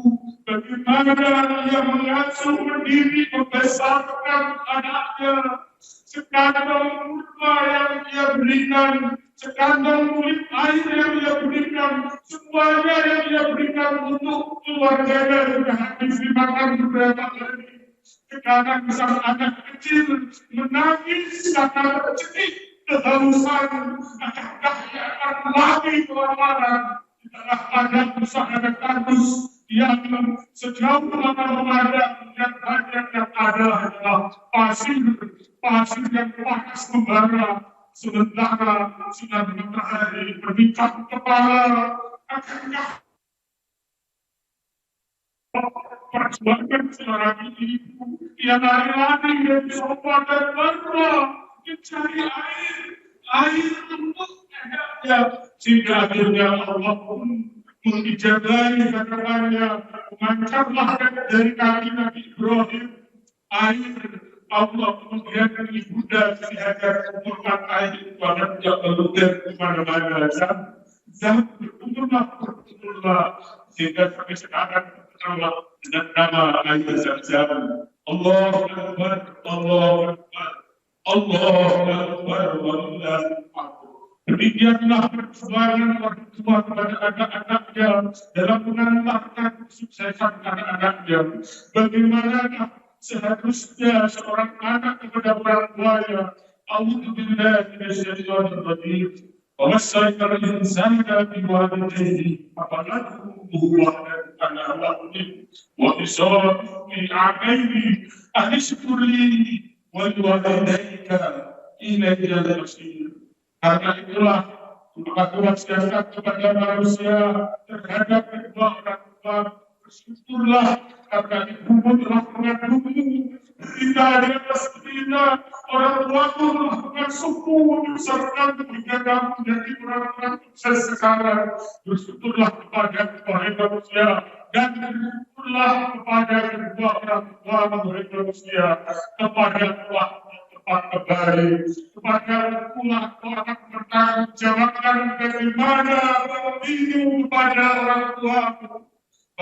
bagaimana ia mengasuh, mendidik, membesarkan anaknya. Sekandung kurma yang dia berikan, sekandung kulit air yang dia berikan, semuanya yang dia berikan untuk keluarganya sudah habis dimakan beberapa kali. Sekarang sang anak kecil menangis karena tercekik kehausan, akankah ia akan mati kelaparan di tengah padang usaha kardus yang sejauh mata memandang yang banyak yang ada adalah pasir yang panas membara, sementara sinar matahari berbincang kepala. Akankah perjuangkan seorang ibu yang lari-lari dari sofa dan marwah mencari air untuk anaknya, sehingga akhirnya Allah pun mengijabahi katakannya, memancarlah dari kaki Nabi Ibrahim air. Allah kemudian ibunda si Hajar mengumpulkan air itu agar tidak meluber kemana-mana. Zam berkumurlah sehingga sampai sekarang terkenal dengan nama air Zam-Zam. Allahu Akbar, Allahu Akbar, Allahu Akbar, Wallahu Akbar. Demikianlah perjuangan orang tua kepada anak-anaknya dalam mengantarkan kesuksesan anak-anaknya. Bagaimana seharusnya seorang anak kepada orang tuanya. A'udzubillahi minasyaitonir rajim. Wa wasaina al-insana biwalidayhi hamalatuhu wahnan ala wahnin wa fisaluhu fi 'amaini an ishkur li wa liwalidayka ilayya al-masir. Karena itulah maka kewajiban kepada manusia terhadap kedua orang tua, bersyukurlah karena ibumu telah mengandungmu, berita di atas berita, orang tuamu telah mengasuhmu, membesarkanmu hingga kamu menjadi orang-orang sukses sekarang. Bersyukurlah kepada wahai manusia dan bersyukurlah kepada kedua orang tua wahai manusia, kepada Allah kembali kepada pula akan bertanggungjawabkan bagaimana mengabdimu kepada orang tua.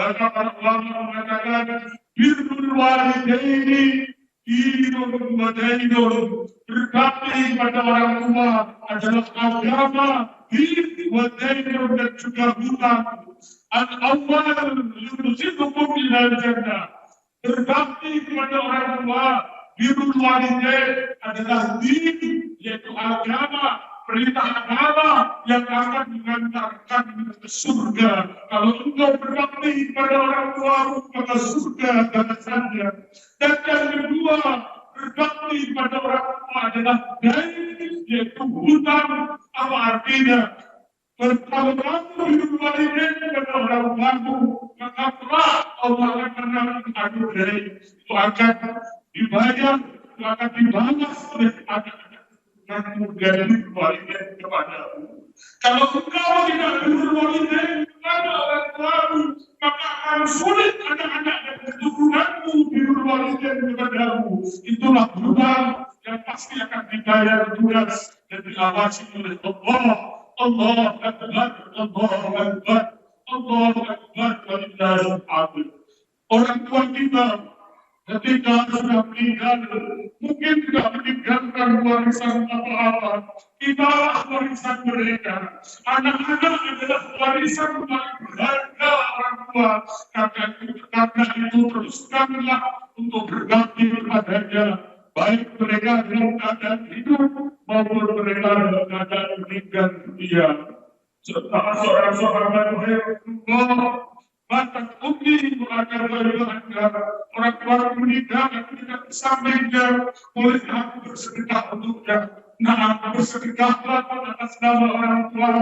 Maka para ulama mengatakan birrul walidaini dinun wa dainun, berbakti pada orang tua adalah agama, din wa dainun, dan juga hutang. Al-awwal yursilukum ilal jannah, berbakti kepada orang tua. Birrul walidain adalah din, yaitu agama, perintah agama yang akan mengantarkan ke surga. Kalau engkau berbakti kepada orang tuamu, maka surga balasannya. Dan yang kedua, berbakti kepada orang tua adalah dain, yaitu hutang. Apa artinya? Kalau kamu birrul walidain kepada orang tuamu, maka Allah akan menganugerahkan, itu akan dibayar, akan dibalas oleh anak-anak dari walidain kepadamu. Kalau engkau tidak berwalidain kepada orang tuamu, maka akan sulit anak-anak dan keturunanmu berwalidain kepadamu. Itulah hutang yang pasti akan dibayar lunas dan diawasi oleh Allah. Allah Akbar, Allah Akbar, Allah Akbar, walillahil hamd. Orang tua kita ketika sudah meninggal, mungkin tidak meninggalkan warisan apa-apa. Itulah warisan mereka. Anak-anak adalah warisan paling berharga orang tua. Karena itu teruskanlah untuk berbakti kepadanya, baik mereka dalam keadaan hidup maupun mereka dalam keadaan meninggal dunia. Serta seorang sahabat Rasulullah, bahkan Umi agar bagaimana orang tua meninggal tidak sampingnya, boleh aku bersedekah untuknya. Nah, bersedekahlah atas nama orang tua,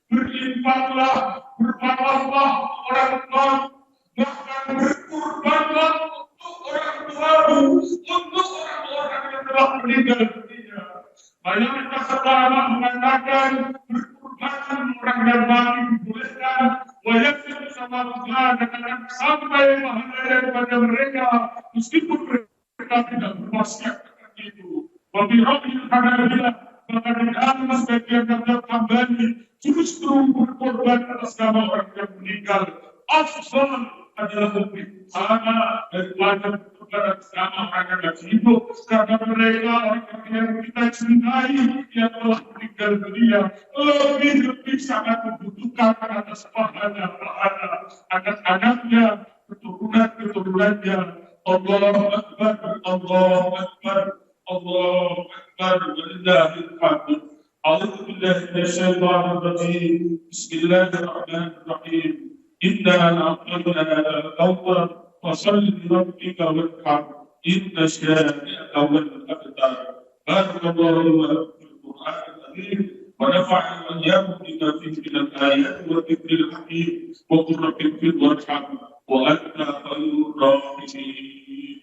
berinfaklah, berpahallah orang tua, bahkan berkurbanlah untuk orang tuamu, untuk orang-orang yang telah meninggal dunia. Banyak ulama mengatakan berkurban orang yang mati dibolehkan, wajib sama Allah dan sampai pahala kepada mereka meskipun mereka tidak berwasiat seperti itu. Wabirohil Hanabilah, maka di dalam sebagian kembali justru berkorban atas nama orang yang meninggal. Afsal adalah lebih sana daripada berkorban atas nama orang yang hidup, karena mereka orang yang kita cintai yang telah meninggal dunia lebih sangat membutuhkan atas pahala anak-anaknya, keturunannya. Allahu Akbar, Allahu Akbar, Allahu Akbar, walillahil hamd. A'udzu billahi minasyaitonir rajim. Bismillahirrahmanirrahim. Inna a'tainaka al-kawthar fasalli li rabbika wanhar. Inna syani'aka wal abtar. Barakallahu fil Qur'anil Karim wa nafa'ani wa iyyakum bima fihi min al-ayati wa dhikril hakim wa qur rabbi fil warham. وأنت خير الراحمين.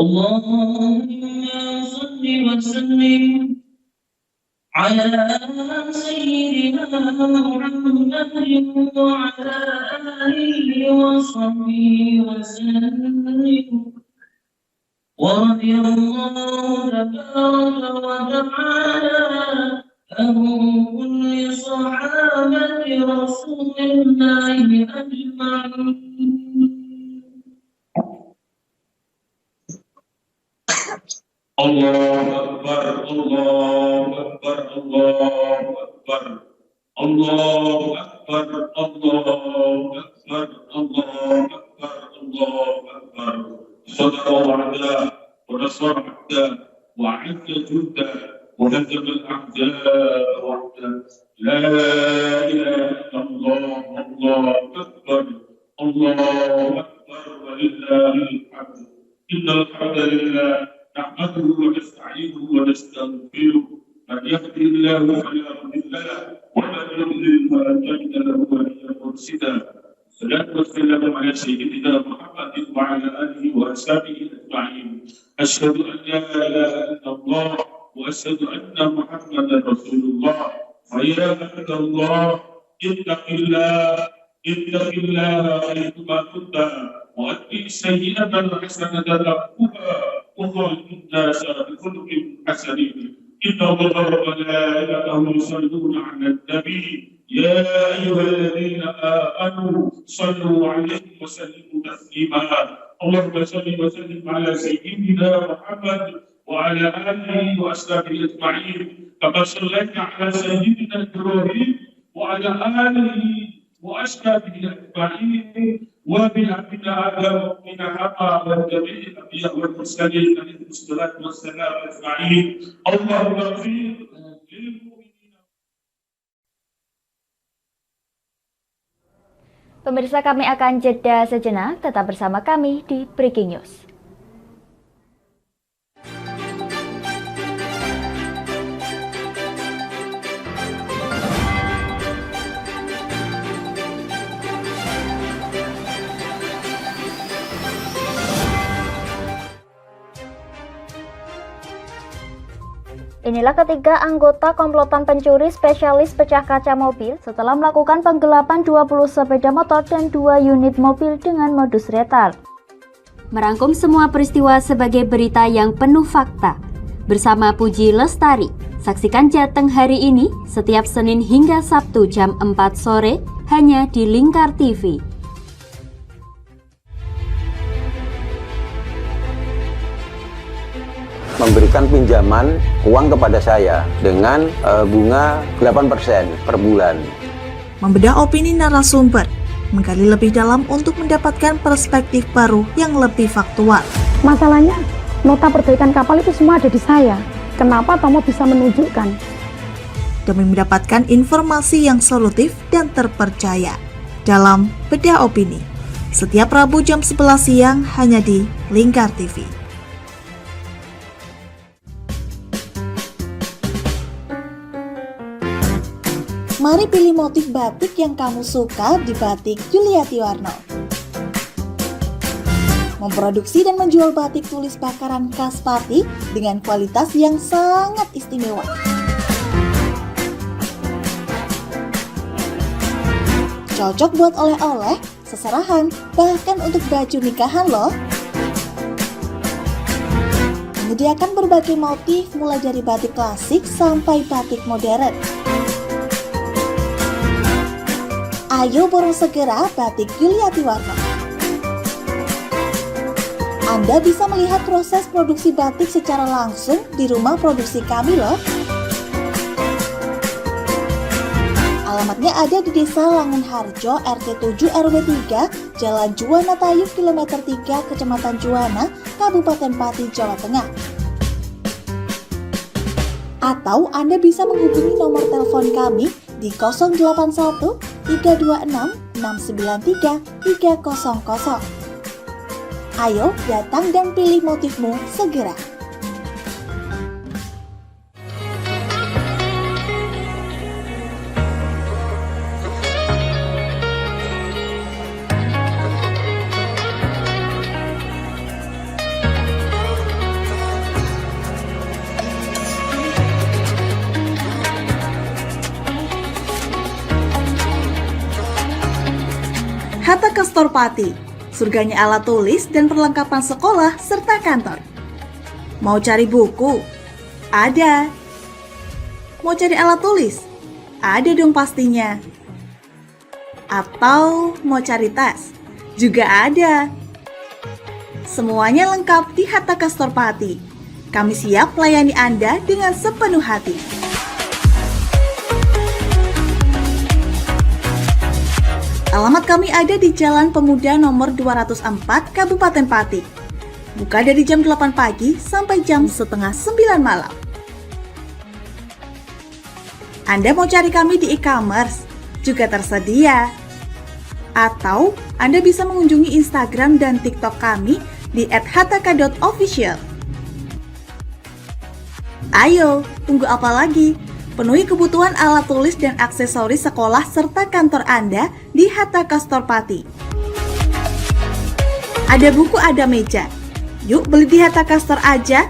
اللهم صل وسلم على سيدنا محمد وعلى آله وصحبه وسلم. ورضي الله تبارك وتعالى عن كل صحابة رسول الله أجمعين. الله أكبر الله أكبر الله أكبر الله أكبر الله أكبر الله أكبر الله أكبر. صدق وعدا ونصر عبدا وعز جدا وهزم الأعداء وحده. لا إله إلا الله. الله أكبر الله أكبر ولله الحمد. إن الحمد لله نحمده ونستعينه ونستغفره. من يهده الله فلا مضل له ومن يضلل فلا تجد له وليا مرشدا. الصلاة والسلام على سيدنا محمد وعلى آله وأصحابه أجمعين. أشهد أن لا إله إلا الله وأشهد أن محمدا رسول الله. فيا عبد الله اتق الله حيثما كنت وأتبع السيئة الحسنة تمحها وخالق الناس بخلق حسن. إن الله وملائكته يصلون على النبي يا أيها الذين آمنوا صلوا عليه وسلموا تسليما. اللهم صل وسلم على سيدنا محمد وعلى آله وأصحابه أجمعين كما صليت على سيدنا إبراهيم وعلى آله وأصحابه أجمعين وبأبنا آدم ومن حقا وجميع الأنبياء والمرسلين عليهم الصلاة والسلام أجمعين. اللهم اغفر للمؤمنين. Pemirsa, kami akan jeda sejenak, tetap bersama kami di Breaking News. Inilah ketiga anggota komplotan pencuri spesialis pecah kaca mobil setelah melakukan penggelapan 20 sepeda motor dan 2 unit mobil dengan modus retal. Merangkum semua peristiwa sebagai berita yang penuh fakta. Bersama Puji Lestari, saksikan Jateng hari ini setiap Senin hingga Sabtu jam 4 sore hanya di Lingkar TV. Memberikan pinjaman uang kepada saya dengan bunga 8% per bulan. Membedah opini narasumber, menggali lebih dalam untuk mendapatkan perspektif baru yang lebih faktual. Masalahnya, nota perbaikan kapal itu semua ada di saya. Kenapa Tomo bisa menunjukkan? Demi mendapatkan informasi yang solutif dan terpercaya dalam Bedah Opini. Setiap Rabu jam 11 siang hanya di Lingkar TV. Mari pilih motif batik yang kamu suka di Batik Yuliati Warno. Memproduksi dan menjual batik tulis bakaran khas Pati dengan kualitas yang sangat istimewa. Cocok buat oleh-oleh, seserahan, bahkan untuk baju nikahan loh. Menyediakan berbagai motif mulai dari batik klasik sampai batik modern. Ayo borong segera Batik Yuliati Warno. Anda bisa melihat proses produksi batik secara langsung di rumah produksi kami loh. Alamatnya ada di Desa Langenharjo, RT 7 RW 3, Jalan Juwana Tayu, Kilometer 3, Kecamatan Juwana, Kabupaten Pati, Jawa Tengah. Atau Anda bisa menghubungi nomor telepon kami di 081 326 693 300. Ayo datang dan pilih motifmu segera. Kastor Pati, surganya alat tulis dan perlengkapan sekolah serta kantor. Mau cari buku? Ada. Mau cari alat tulis? Ada dong pastinya. Atau mau cari tas? Juga ada. Semuanya lengkap di Hatta Kastor Pati. Kami siap melayani Anda dengan sepenuh hati. Alamat kami ada di Jalan Pemuda nomor 204 Kabupaten Pati. Buka dari jam 8 pagi sampai jam setengah 9 malam. Anda mau cari kami di e-commerce? Juga tersedia. Atau Anda bisa mengunjungi Instagram dan TikTok kami di @hataka.official. Ayo, tunggu apa lagi? Penuhi kebutuhan alat tulis dan aksesoris sekolah serta kantor Anda di Hatta Kastor Pati. Ada buku, ada meja. Yuk beli di Hatta Kastor aja.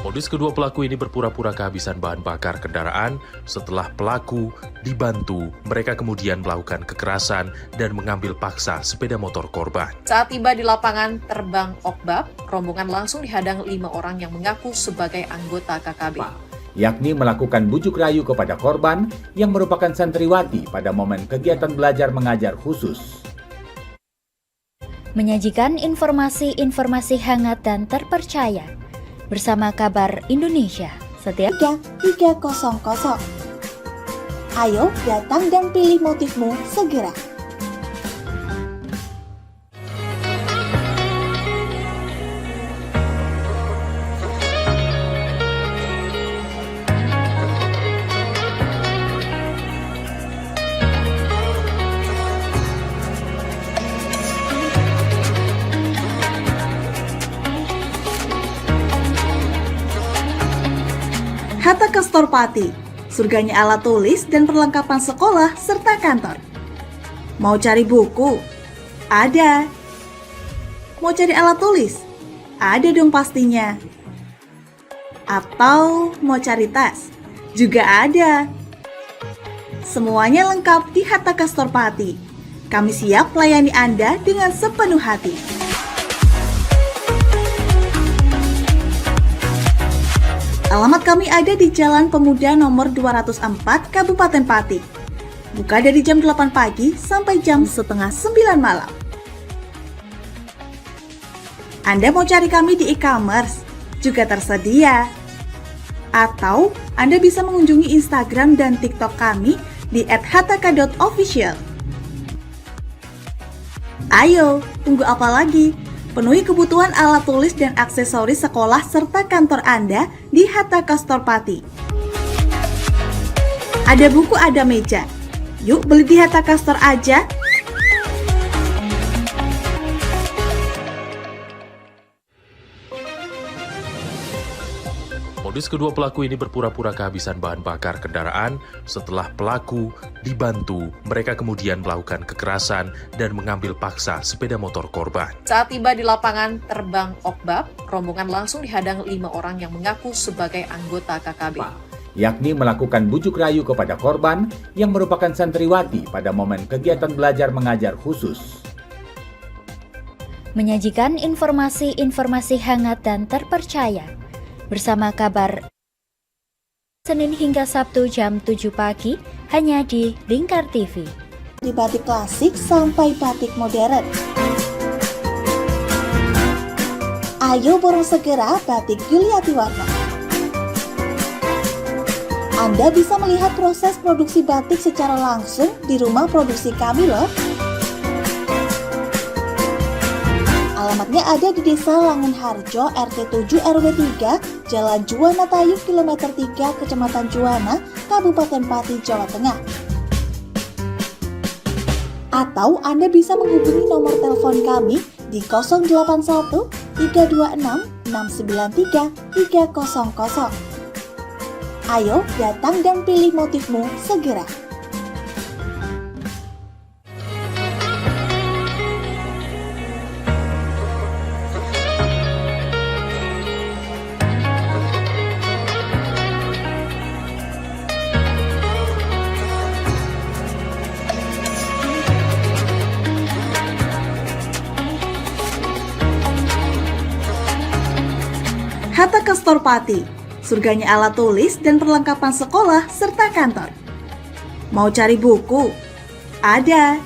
Modus kedua pelaku ini berpura-pura kehabisan bahan bakar kendaraan. Setelah pelaku dibantu, mereka kemudian melakukan kekerasan dan mengambil paksa sepeda motor korban. Saat tiba di lapangan terbang Okbab, rombongan langsung dihadang 5 orang yang mengaku sebagai anggota KKB. Yakni melakukan bujuk rayu kepada korban yang merupakan santriwati pada momen kegiatan belajar mengajar khusus. Menyajikan informasi-informasi hangat dan terpercaya bersama Kabar Indonesia setiap 300. Ayo datang dan pilih motifmu segera. Hatta Kastor Pati, surganya alat tulis dan perlengkapan sekolah serta kantor. Mau cari buku? Ada. Mau cari alat tulis? Ada dong pastinya. Atau mau cari tas? Juga ada. Semuanya lengkap di Hatta Kastor Pati. Kami siap melayani Anda dengan sepenuh hati. Alamat kami ada di Jalan Pemuda nomor 204 Kabupaten Pati. Buka dari jam 8 pagi sampai jam setengah 9 malam. Anda mau cari kami di e-commerce? Juga tersedia. Atau Anda bisa mengunjungi Instagram dan TikTok kami di @hataka.official. Ayo, tunggu apa lagi? Penuhi kebutuhan alat tulis dan aksesoris sekolah serta kantor Anda di Hatta Kastor Pati. Ada buku, ada meja. Yuk beli di Hatta Kastor aja. Modus kedua pelaku ini berpura-pura kehabisan bahan bakar kendaraan. Setelah pelaku dibantu, mereka kemudian melakukan kekerasan dan mengambil paksa sepeda motor korban. Saat tiba di lapangan terbang Okbab, rombongan langsung dihadang 5 orang yang mengaku sebagai anggota KKB. Yakni melakukan bujuk rayu kepada korban yang merupakan santriwati pada momen kegiatan belajar mengajar khusus. menyajikan informasi-informasi hangat dan terpercaya bersama Kabar Senin hingga Sabtu jam 7 pagi hanya di Lingkar TV. Dari batik klasik sampai batik modern. Ayo borong segera batik Yuliati Warna. Anda bisa melihat proses produksi batik secara langsung di rumah produksi kami loh. Alamatnya ada di Desa Langenharjo, RT 7 RW 3, Jalan Juwana Tayu, Kilometer 3, Kecamatan Juwana, Kabupaten Pati, Jawa Tengah. Atau Anda bisa menghubungi nomor telepon kami di 081 326 693 300. Ayo datang dan pilih motifmu segera. Kastor Pati, surganya alat tulis dan perlengkapan sekolah serta kantor. Mau cari buku? Ada.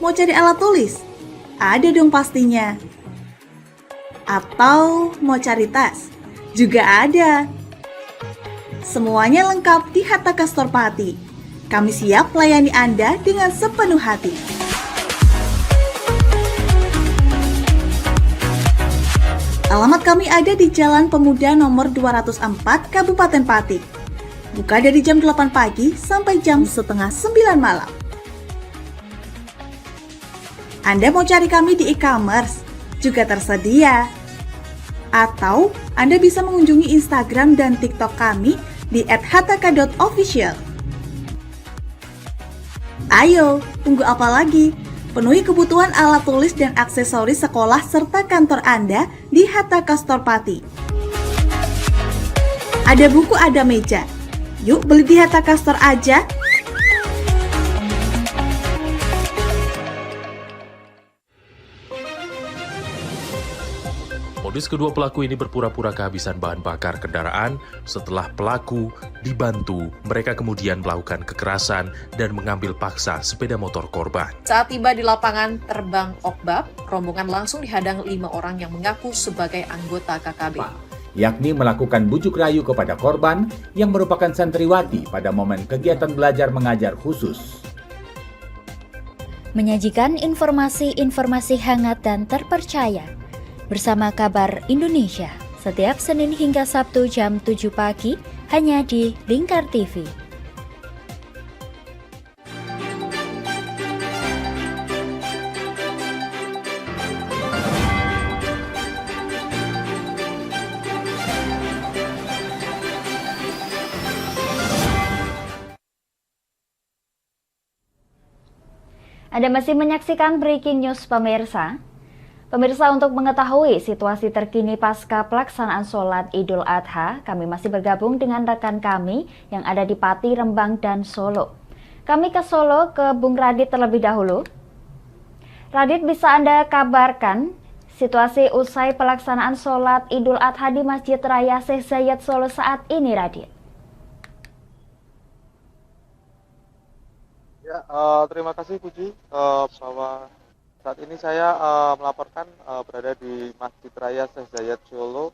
Mau cari alat tulis? Ada dong pastinya. Atau mau cari tas? Juga ada. Semuanya lengkap di Hatta Kastor Pati. Kami siap melayani Anda dengan sepenuh hati. Alamat kami ada di Jalan Pemuda nomor 204 Kabupaten Pati. Buka dari jam 8 pagi sampai jam setengah 9 malam. Anda mau cari kami di e-commerce? Juga tersedia. Atau Anda bisa mengunjungi Instagram dan TikTok kami di @hataka.official. Ayo, tunggu apa lagi? Penuhi kebutuhan alat tulis dan aksesoris sekolah serta kantor Anda di Hatta Kastor Pati. Ada buku, ada meja. Yuk beli di Hatta Kastor aja. Modus kedua pelaku ini berpura-pura kehabisan bahan bakar kendaraan. Setelah pelaku dibantu, mereka kemudian melakukan kekerasan dan mengambil paksa sepeda motor korban. Saat tiba di lapangan terbang Okbab, rombongan langsung dihadang 5 orang yang mengaku sebagai anggota KKB. Yakni melakukan bujuk rayu kepada korban yang merupakan santriwati pada momen kegiatan belajar mengajar khusus. Menyajikan informasi-informasi hangat dan terpercaya bersama Kabar Indonesia setiap Senin hingga Sabtu jam 7 pagi hanya di Lingkar TV. Anda masih menyaksikan Breaking News pemirsa. Pemirsa, untuk mengetahui situasi terkini pasca pelaksanaan sholat Idul Adha, kami masih bergabung dengan rekan kami yang ada di Pati, Rembang, dan Solo. Kami ke Solo, ke Bung Radit terlebih dahulu. Radit, bisa Anda kabarkan situasi usai pelaksanaan sholat Idul Adha di Masjid Raya Syekh Zayed Solo saat ini, Radit? Ya, terima kasih Puji, bahwa saat ini saya melaporkan berada di Masjid Raya Syekh Zayed Solo,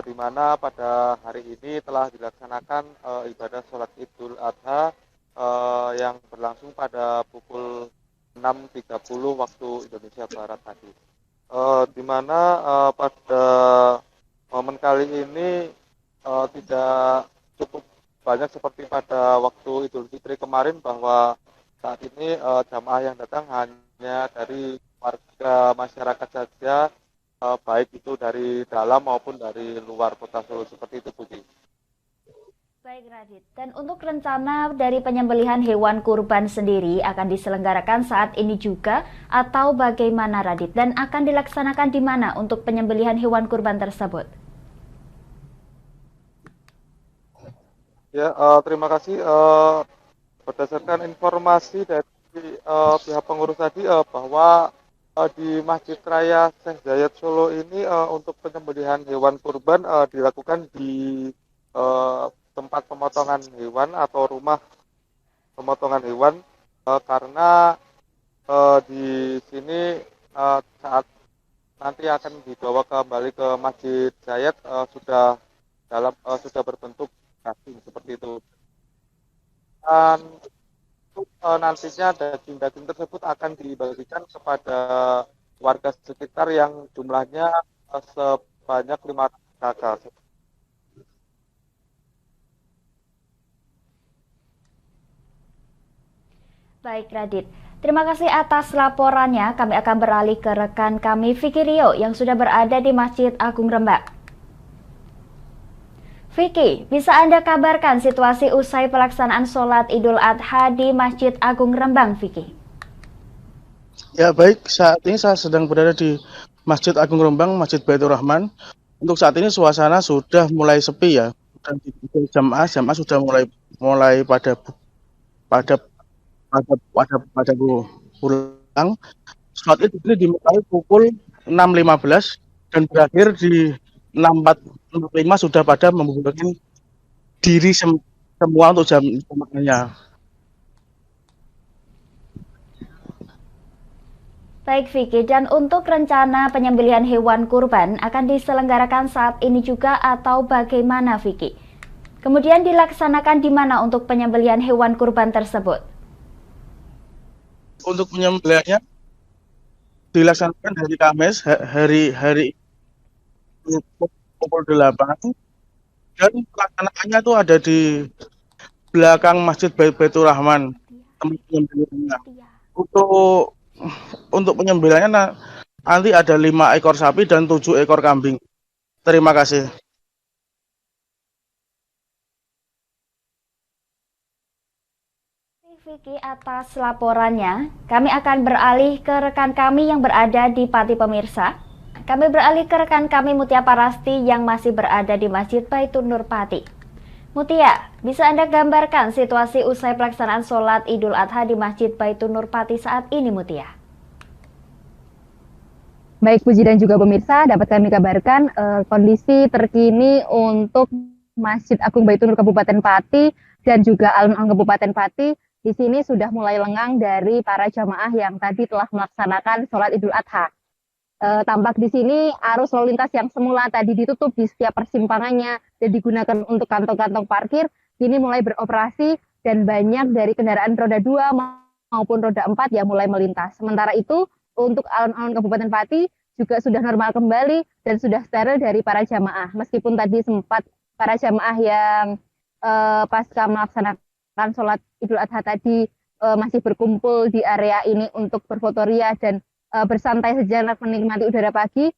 di mana pada hari ini telah dilaksanakan ibadah sholat Idul Adha yang berlangsung pada pukul 6.30 waktu Indonesia Barat tadi. Di mana pada momen kali ini tidak cukup banyak seperti pada waktu Idul Fitri kemarin, bahwa saat ini jamaah yang datang hanya dari warga masyarakat saja, baik itu dari dalam maupun dari luar kota Solo, seperti itu Puji. Baik Radit, dan untuk rencana dari penyembelihan hewan kurban sendiri akan diselenggarakan saat ini juga atau bagaimana Radit? Dan akan dilaksanakan di mana untuk penyembelihan hewan kurban tersebut? Ya, terima kasih. Berdasarkan informasi dari pihak pengurus tadi, bahwa di Masjid Raya Syekh Zayed Solo ini untuk penyembelihan hewan kurban dilakukan di tempat pemotongan hewan atau rumah pemotongan hewan, karena di sini saat nanti akan dibawa kembali ke Masjid Zayed sudah berbentuk daging seperti itu. Dan nantinya daging-daging tersebut akan dibagikan kepada warga sekitar yang jumlahnya sebanyak 500 kakak. Baik Radit, terima kasih atas laporannya. Kami akan beralih ke rekan kami Vicky Rio yang sudah berada di Masjid Agung Rembang. Vicky, bisa Anda kabarkan situasi usai pelaksanaan sholat Idul Adha di Masjid Agung Rembang, Vicky? Ya baik, saat ini saya sedang berada di Masjid Agung Rembang, Masjid Baitur Rahman. Untuk saat ini suasana sudah mulai sepi ya, dan jamaah sudah mulai pada pulang. Sholat Id ini dimulai pukul 6.15 dan berakhir di 6.45 sudah pada membubarkan diri semua untuk jam makannya. Baik Vicky, dan untuk rencana penyembelihan hewan kurban akan diselenggarakan saat ini juga atau bagaimana Vicky? Kemudian dilaksanakan di mana untuk penyembelihan hewan kurban tersebut? Untuk penyembelihannya dilaksanakan hari Kamis, hari pukul 8, dan pelaksanaannya itu ada di belakang Masjid Baitur Rahman, tempat penyembelihannya. Untuk penyembelihannya nanti ada 5 ekor sapi dan 7 ekor kambing. Terima kasih. Vicky atas laporannya. Kami akan beralih ke rekan kami yang berada di Pati pemirsa. Kami beralih ke rekan kami Mutia Parasti yang masih berada di Masjid Baitur Nur Pati. Mutia, bisa Anda gambarkan situasi usai pelaksanaan sholat Idul Adha di Masjid Baitur Nur Pati saat ini, Mutia? Baik Puji dan juga pemirsa, dapat kami kabarkan kondisi terkini untuk Masjid Agung Baitur Nur Kabupaten Pati dan juga alun-alun Kabupaten Pati di sini sudah mulai lengang dari para jamaah yang tadi telah melaksanakan sholat Idul Adha. Tampak di sini arus lalu lintas yang semula tadi ditutup di setiap persimpangannya dan digunakan untuk kantong-kantong parkir, kini mulai beroperasi dan banyak dari kendaraan roda 2 maupun roda 4 yang mulai melintas. Sementara itu, untuk alun-alun Kabupaten Pati juga sudah normal kembali dan sudah steril dari para jamaah. Meskipun tadi sempat para jamaah yang pasca melaksanakan sholat Idul Adha tadi masih berkumpul di area ini untuk berfotoria dan bersantai sejenak menikmati udara pagi,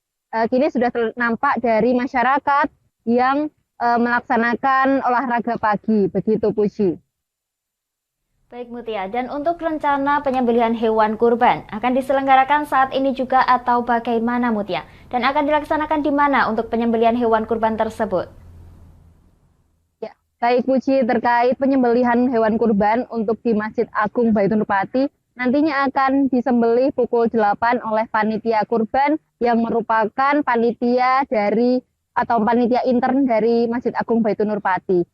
kini sudah nampak dari masyarakat yang melaksanakan olahraga pagi, begitu Puji. Baik Mutia, dan untuk rencana penyembelihan hewan kurban akan diselenggarakan saat ini juga atau bagaimana Mutia? Dan akan dilaksanakan di mana untuk penyembelihan hewan kurban tersebut? Ya, baik Puji, terkait penyembelihan hewan kurban untuk di Masjid Agung Baitur Nur Pati, nantinya akan disembelih pukul 8 oleh panitia kurban yang merupakan panitia dari atau panitia intern dari Masjid Agung Baitur Nur Pati.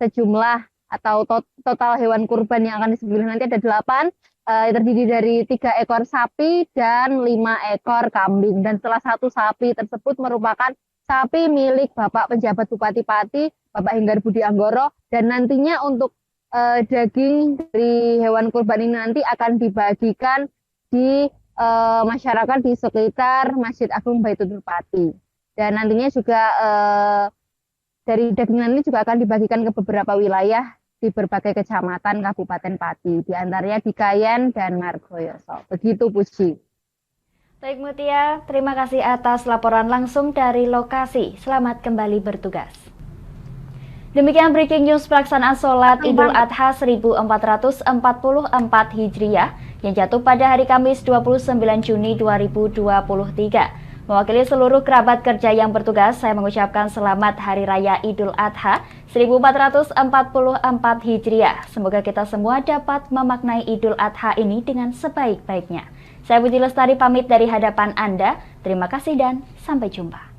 Sejumlah atau total hewan kurban yang akan disembelih nanti ada 8, terdiri dari 3 ekor sapi dan 5 ekor kambing. Dan salah satu sapi tersebut merupakan sapi milik Bapak Penjabat Bupati Pati, Bapak Henggar Budi Anggoro, dan nantinya untuk daging dari hewan kurban ini nanti akan dibagikan di masyarakat di sekitar Masjid Agung Baitur Nur Pati. Dan nantinya juga dari daging nanti juga akan dibagikan ke beberapa wilayah di berbagai kecamatan Kabupaten Pati, di antaranya di Kayen dan Margoyoso. Begitu Puji. Baik Mutia, terima kasih atas laporan langsung dari lokasi. Selamat kembali bertugas. Demikian breaking news pelaksanaan sholat Idul Adha 1444 Hijriah yang jatuh pada hari Kamis 29 Juni 2023. Mewakili seluruh kerabat kerja yang bertugas, saya mengucapkan selamat Hari Raya Idul Adha 1444 Hijriah. Semoga kita semua dapat memaknai Idul Adha ini dengan sebaik-baiknya. Saya Budi Lestari pamit dari hadapan Anda. Terima kasih dan sampai jumpa.